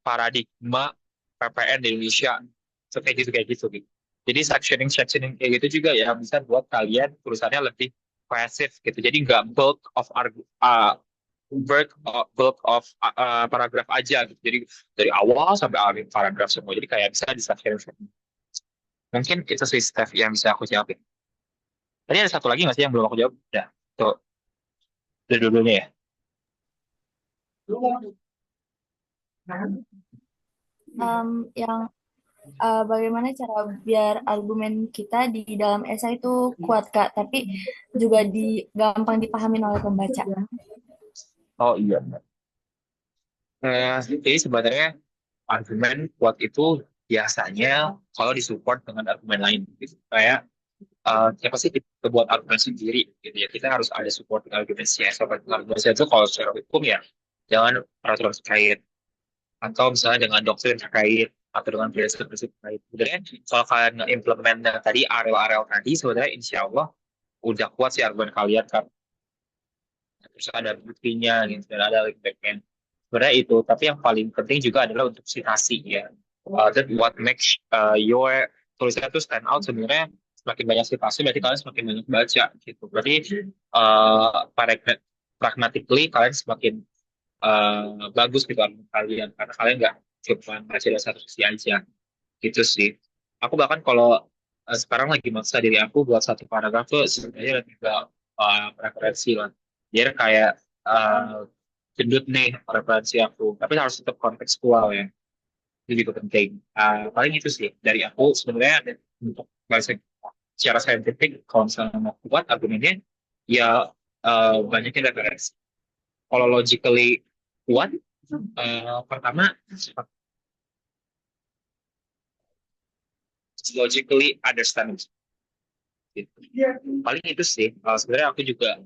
paradigma PPN di Indonesia. So, kayak gitu gitu. Jadi sectioning kayak gitu juga ya bisa buat kalian tulisannya lebih cohesive gitu. Jadi nggak bulk of paragraf aja gitu. Jadi dari awal sampai akhir paragraf semua. Jadi kayak bisa di sectioning. Mungkin itu sih Steph yang bisa aku jawabin. Tadi ada satu lagi nggak sih yang belum aku jawab? Udah, tuh, udah dulunya ya. Yang bagaimana cara biar argumen kita di dalam esai itu kuat, Kak, tapi juga gampang dipahami oleh pembaca. Oh iya. Jadi sebenarnya argumen kuat itu biasanya kalau disupport dengan argumen lain gitu. Kayak siapa sih kita buat argumen sendiri gitu ya, kita harus ada support argumen sih. Support argumen itu kalau secara hukum ya jangan peraturan terkait atau misalnya dengan doktrin terkait atau dengan prinsip-prinsip terkait. Sebenarnya kalau kalian nge-implement tadi area-area tadi sebenarnya insya Allah udah kuat sih argumen kalian kan. Terus ada buktinya gitu dan ada link backend. Sebenarnya itu, tapi yang paling penting juga adalah untuk citasi ya. That what makes your tulisan itu stand out sebenarnya semakin banyak citasi berarti kalian semakin banyak baca gitu. Berarti pragmatically kalian semakin bagus gitu argumen kalian karena kalian nggak cuma baca dari satu sisi aja gitu sih. Aku bahkan kalau sekarang lagi maksa diri aku buat satu paragraf tuh sebenarnya lebih ke preferensi lah. Jadi kayak uh, gendut nih referensi aku, tapi harus tetap kontekstual ya. Itu juga penting. Paling itu sih dari aku sebenarnya untuk bahasa secara saintifik kalau misalnya mau kuat argumennya ya banyaknya referensi. Kalau logically kuat, pertama logically understand. Gitu. Paling itu sih. Sebenarnya aku juga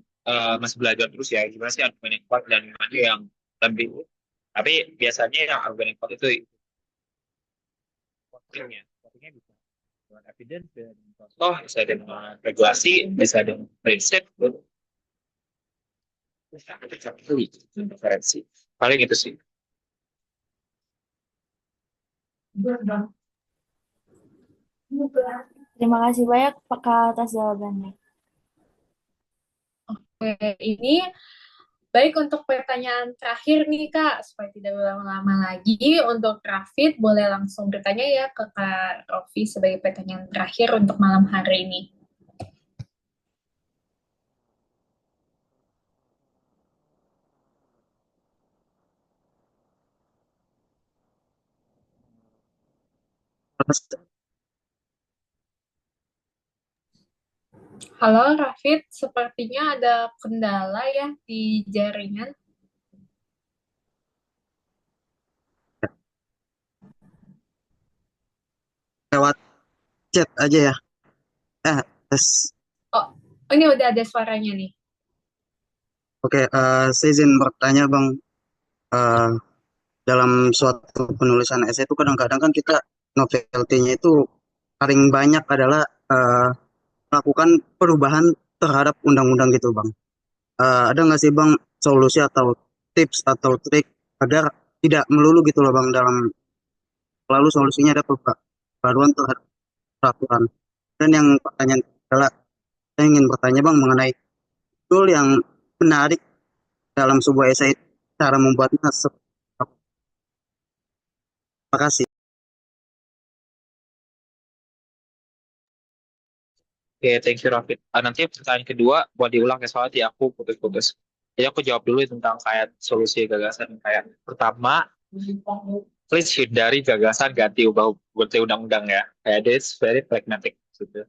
masih belajar terus ya gimana sih argumen yang kuat dan gimana yang lebih. Tapi biasanya yang argumen yang kuat itu pentingnya bisa dengan evidence, bisa dengan contoh, bisa dengan regulasi, bisa dengan prinsip, bisa referensi. Paling itu sih. Terima kasih banyak, Pak, atas jawabannya. Oke, ini baik untuk pertanyaan terakhir nih Kak, supaya tidak berlama-lama lagi. Untuk Rafid, boleh langsung bertanya ya ke Kak Rofi sebagai pertanyaan terakhir untuk malam hari ini. Halo Rafid, sepertinya ada kendala ya di jaringan. Lewat chat aja ya. Tes. Oh, ini udah ada suaranya nih. Oke, saya izin bertanya Bang. Eh, dalam suatu penulisan esai itu kadang-kadang kan kita novelty-nya itu paling banyak adalah melakukan perubahan terhadap undang-undang gitu Bang. Ada nggak sih Bang solusi atau tips atau trik agar tidak melulu gitu loh Bang dalam lalu solusinya ada perubahan terhadap peraturan. Dan yang pertanyaan adalah saya ingin bertanya Bang mengenai tool yang menarik dalam sebuah esai, cara membuatnya seperti apa? Terima kasih. Oke, thank you Rafid. Nanti pertanyaan kedua buat diulang ya soalnya aku putus-putus. Jadi aku jawab dulu tentang kayak solusi gagasan kayak pertama, please hindari gagasan ganti undang-undang ya. Kayak this very pragmatic gitu.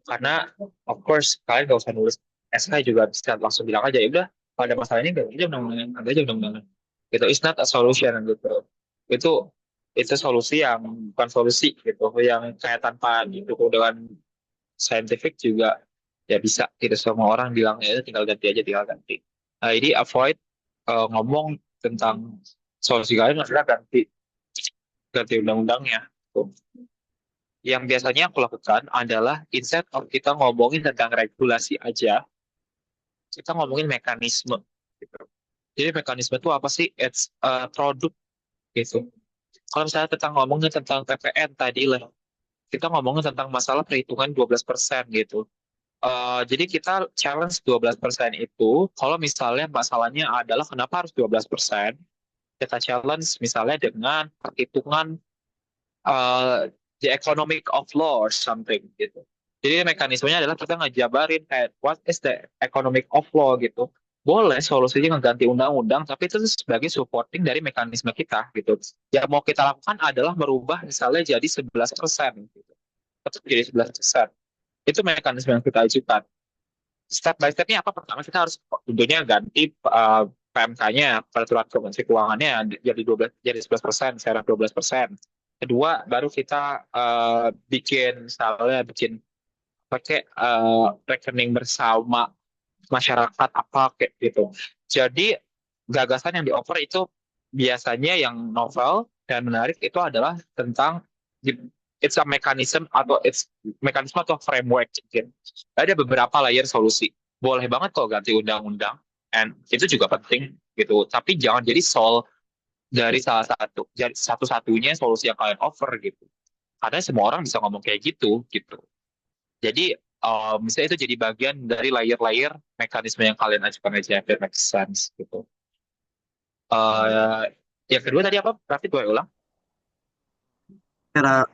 Karena of course kalian gak usah nulis SK juga bisa langsung bilang aja ya udah pada masalah ini nggak aja undang-undangan, ada aja undang-undangan. Gitu, it's not a solution gitu. Itu itu solusi yang bukan solusi gitu, yang kayak tanpa didukung dengan scientific juga ya bisa. Tidak semua orang bilang ya udah tinggal ganti aja, tinggal ganti. Nah, jadi avoid ngomong tentang solusi kalian adalah ganti ganti undang-undangnya. Tuh. Yang biasanya aku lakukan adalah instead of kita ngomongin tentang regulasi aja, kita ngomongin mekanisme. Gitu. Jadi mekanisme itu apa sih? It's produk gitu. Kalau misalnya kita ngomongin tentang PPN tadi lah, kita ngomongin tentang masalah perhitungan 12% gitu. Jadi kita challenge 12% itu, kalau misalnya masalahnya adalah kenapa harus 12%, kita challenge misalnya dengan perhitungan the economic of law or something gitu. Jadi mekanismenya adalah kita ngejabarin kayak what is the economic of law gitu. Boleh solusinya ngeganti undang-undang, tapi itu sebagai supporting dari mekanisme kita gitu. Yang mau kita lakukan adalah merubah misalnya jadi 11% gitu. Tetap jadi 11%. Itu mekanisme yang kita ajukan. Step by stepnya apa? Pertama kita harus tentunya ganti PMK-nya, peraturan Kementerian Keuangannya jadi 12, jadi 11%, syarat 12%. Kedua, baru kita bikin pakai rekening bersama masyarakat apa kayak gitu. Jadi gagasan yang di-offer itu biasanya yang novel dan menarik itu adalah tentang it's a mechanism atau it's mekanisme atau framework gitu. Ada beberapa layer solusi. Boleh banget kok ganti undang-undang, and itu juga penting gitu. Tapi jangan jadi soal dari salah satu, jadi satu-satunya solusi yang kalian offer gitu. Karena semua orang bisa ngomong kayak gitu gitu. Jadi misalnya itu jadi bagian dari layer-layer mekanisme yang kalian ajukan aja, if it makes sense gitu. Yang kedua tadi apa? Raffi boleh ulang? Cara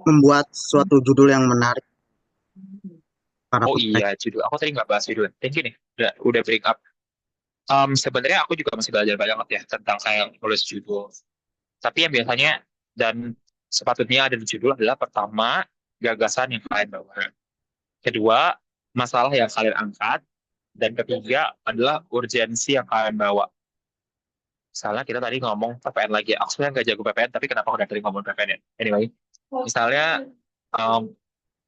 membuat suatu judul yang menarik para Oh prospek. iya, judul. Aku tadi nggak bahas judul. Thank you nih, udah bring up. Sebenarnya aku juga masih belajar banget ya tentang kayak nulis judul. Tapi yang biasanya dan sepatutnya ada di judul adalah pertama, gagasan yang kalian bawa. Kedua, masalah yang kalian angkat. Dan ketiga adalah urgensi yang kalian bawa. Misalnya kita tadi ngomong PPN lagi. Aku sebenarnya nggak jago PPN, tapi kenapa aku udah tadi ngomong PPN ya? Anyway, misalnya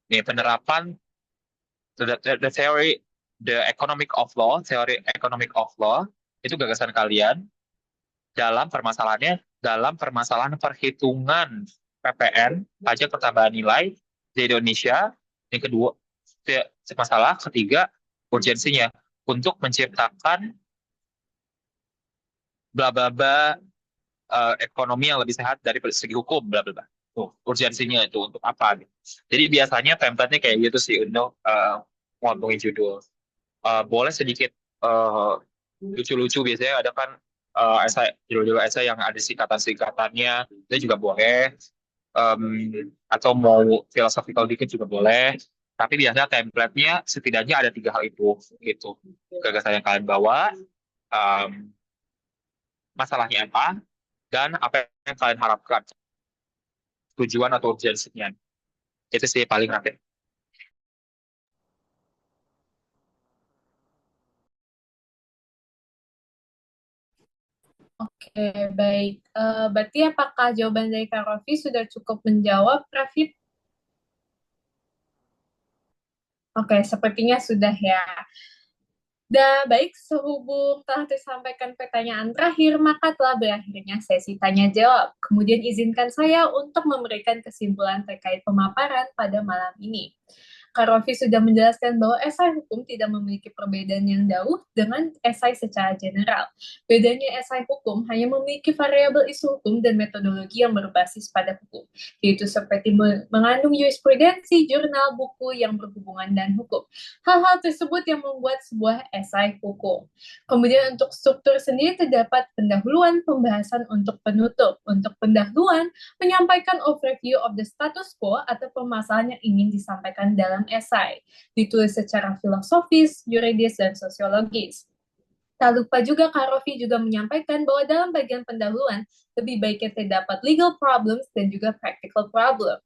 nih penerapan the theory, the economic of law, teori economic of law, itu gagasan kalian dalam permasalahan perhitungan PPN, pajak pertambahan nilai di Indonesia. Yang kedua, masalah ketiga, urgensinya untuk menciptakan bla bla bla ekonomi yang lebih sehat dari segi hukum bla bla bla. Urgensinya itu untuk apa gitu. Jadi biasanya template-nya kayak gitu sih untuk ngomongin judul. Boleh sedikit lucu-lucu, biasanya ada kan esai, judul-judul esai yang ada singkatan-singkatannya, itu juga boleh. Atau mau philosophical dikit juga boleh. Tapi biasanya template-nya setidaknya ada 3 hal itu gitu. Gagasan yang kalian bawa, masalahnya apa, dan apa yang kalian harapkan, tujuan atau urgensinya. Itu sih paling rapid. Oke, baik. Berarti apakah jawaban dari Kak Rofi sudah cukup menjawab, Rafid? Oke, sepertinya sudah ya. Dan baik, sehubung telah disampaikan pertanyaan terakhir, maka telah berakhirnya sesi tanya jawab. Kemudian izinkan saya untuk memberikan kesimpulan terkait pemaparan pada malam ini. Kak Rofi sudah menjelaskan bahwa esai hukum tidak memiliki perbedaan yang jauh dengan esai secara general. Bedanya esai hukum hanya memiliki variabel isu hukum dan metodologi yang berbasis pada hukum, yaitu seperti mengandung jurisprudensi, jurnal, buku yang berhubungan dan hukum. Hal-hal tersebut yang membuat sebuah esai hukum. Kemudian untuk struktur sendiri terdapat pendahuluan, pembahasan untuk penutup. Untuk pendahuluan, menyampaikan overview of the status quo atau permasalahan yang ingin disampaikan dalam esai. Ditulis secara filosofis, yuridis, dan sosiologis. Tak lupa juga Kak Rofi juga menyampaikan bahwa dalam bagian pendahuluan, lebih baiknya terdapat legal problems dan juga practical problems.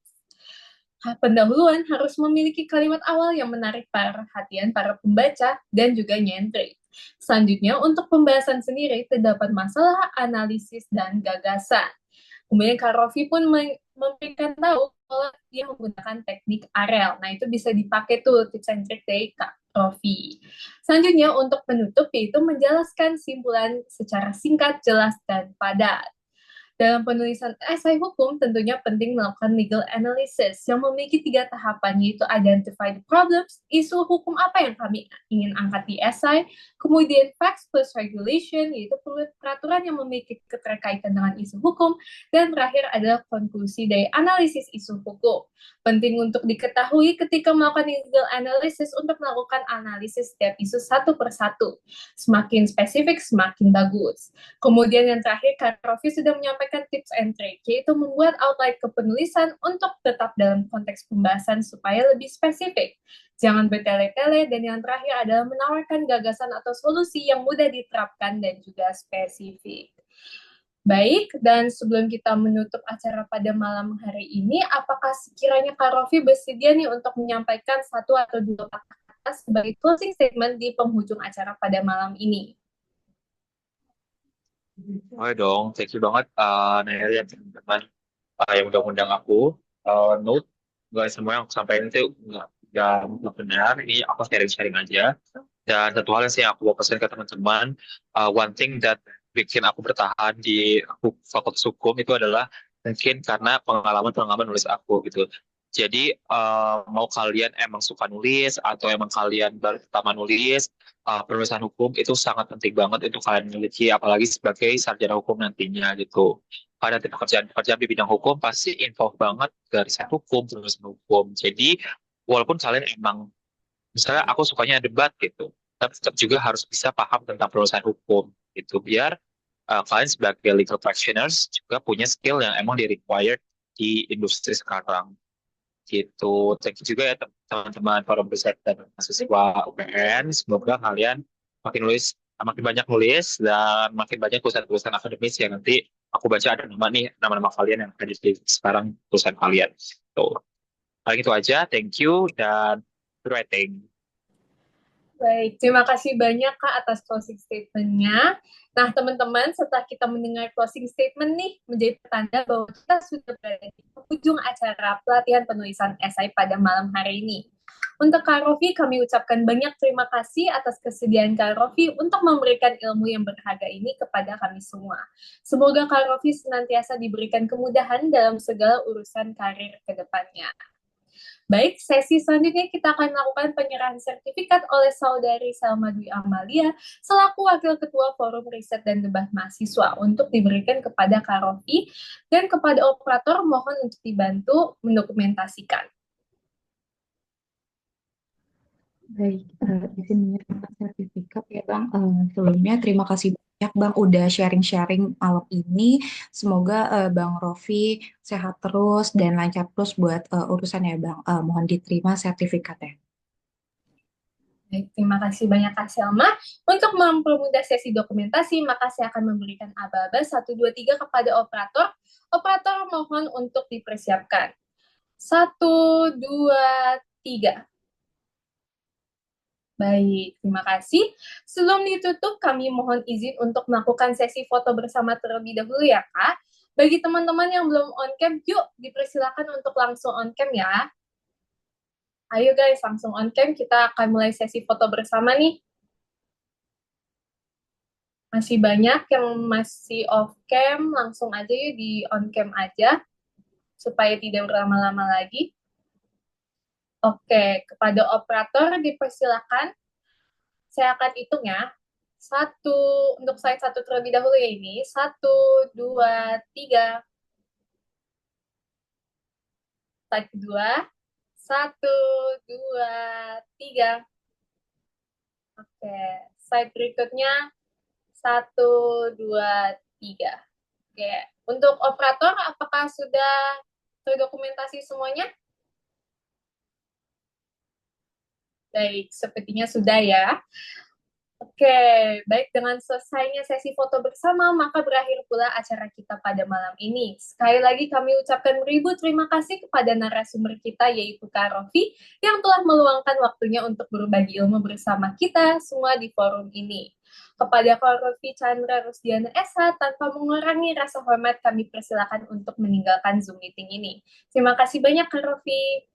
Pendahuluan harus memiliki kalimat awal yang menarik perhatian para pembaca dan juga nyentrik. Selanjutnya, untuk pembahasan sendiri, terdapat masalah analisis dan gagasan. Kemudian Kak Rofi pun memberikan tahu kalau dia menggunakan teknik Arel. Nah, itu bisa dipakai tuh tips and trick dari Kak Rofi. Selanjutnya, untuk penutup, yaitu menjelaskan simpulan secara singkat, jelas, dan padat. Dalam penulisan esai hukum, tentunya penting melakukan legal analysis yang memiliki 3 tahapan, yaitu identify the problems, isu hukum apa yang kami ingin angkat di esai, kemudian facts plus regulation, yaitu peraturan yang memiliki keterkaitan dengan isu hukum, dan terakhir adalah konklusi dari analisis isu hukum. Penting untuk diketahui ketika melakukan legal analysis untuk melakukan analisis setiap isu satu persatu. Semakin spesifik, semakin bagus. Kemudian yang terakhir, Kak Rofi sudah menyampaikan tips and trick, yaitu membuat outline kepenulisan untuk tetap dalam konteks pembahasan supaya lebih spesifik. Jangan bertele-tele, dan yang terakhir adalah menawarkan gagasan atau solusi yang mudah diterapkan dan juga spesifik. Baik, dan sebelum kita menutup acara pada malam hari ini, apakah sekiranya Kak Rofi bersedia nih untuk menyampaikan 1 atau 2 kata sebagai closing statement di penghujung acara pada malam ini? Oke dong, thank you banget Naya dan teman-teman yang udah undang aku. Note, guys, semua yang aku sampaikan itu nggak benar. Ini aku sharing-sharing aja. Dan satu hal yang sih aku mau pesan ke teman-teman, one thing that bikin aku bertahan di fakultas hukum itu adalah mungkin karena pengalaman-pengalaman nulis aku gitu. Jadi mau kalian emang suka nulis atau emang kalian baru pertama nulis, penulisan hukum itu sangat penting banget untuk kalian miliki, apalagi sebagai sarjana hukum nantinya gitu. Karena pekerjaan di bidang hukum pasti involve banget dari hukum, penulisan hukum. Jadi walaupun kalian emang misalnya aku sukanya debat gitu, tapi tetap juga harus bisa paham tentang perusahaan hukum gitu, biar kalian sebagai legal practitioners juga punya skill yang emang di required di industri sekarang gitu. Thank you juga ya teman-teman forum riset dan mahasiswa UPN. Semoga kalian makin banyak nulis dan makin banyak tulisan-tulisan akademis yang nanti aku baca ada nama-nama kalian yang ada di sekarang tulisan kalian. Tuh. Paling itu aja. Thank you dan good writing. Baik, terima kasih banyak Kak atas closing statement-nya. Nah, teman-teman, setelah kita mendengar closing statement nih, menjadi pertanda bahwa kita sudah berada di ujung acara pelatihan penulisan esai pada malam hari ini. Untuk Kak Rofi, kami ucapkan banyak terima kasih atas kesediaan Kak Rofi untuk memberikan ilmu yang berharga ini kepada kami semua. Semoga Kak Rofi senantiasa diberikan kemudahan dalam segala urusan karir ke depannya. Baik, sesi selanjutnya kita akan melakukan penyerahan sertifikat oleh Saudari Selma Dwi Amalia selaku Wakil Ketua Forum Riset dan Debat Mahasiswa untuk diberikan kepada Kak Rofi, dan kepada operator mohon untuk dibantu mendokumentasikan. Baik, izin menyerahkan sertifikat ya Bang. Sebelumnya terima kasih banyak Bang udah sharing-sharing malam ini. Semoga Bang Rofi sehat terus dan lancar terus buat urusan ya Bang. Mohon diterima sertifikatnya. Baik, terima kasih banyak Kak Selma. Untuk mempermudah sesi dokumentasi, maka saya akan memberikan aba-aba 1, 2, 3 kepada operator. Operator mohon untuk dipersiapkan. 1, 2, 3. Baik, terima kasih. Sebelum ditutup, kami mohon izin untuk melakukan sesi foto bersama terlebih dahulu ya, Kak. Bagi teman-teman yang belum on-cam, yuk dipersilakan untuk langsung on-cam ya. Ayo guys, langsung on-cam, kita akan mulai sesi foto bersama nih. Masih banyak yang masih off-cam, langsung aja yuk di on-cam aja, supaya tidak berlama-lama lagi. Oke, kepada operator dipersilakan. Saya akan hitung ya. 1, untuk slide 1 terlebih dahulu ya ini. 1, 2, 3. Slide kedua. 1, 2, 3. Oke, slide berikutnya. 1, 2, 3. Oke, untuk operator apakah sudah terdokumentasi semuanya? Baik, sepertinya sudah ya. Oke, baik, dengan selesainya sesi foto bersama, maka berakhir pula acara kita pada malam ini. Sekali lagi kami ucapkan beribu terima kasih kepada narasumber kita, yaitu Kak Rofi, yang telah meluangkan waktunya untuk berbagi ilmu bersama kita semua di forum ini. Kepada Kak Rofi Chandra Rusdiana SH, tanpa mengurangi rasa hormat, kami persilakan untuk meninggalkan Zoom meeting ini. Terima kasih banyak, Kak Rofi.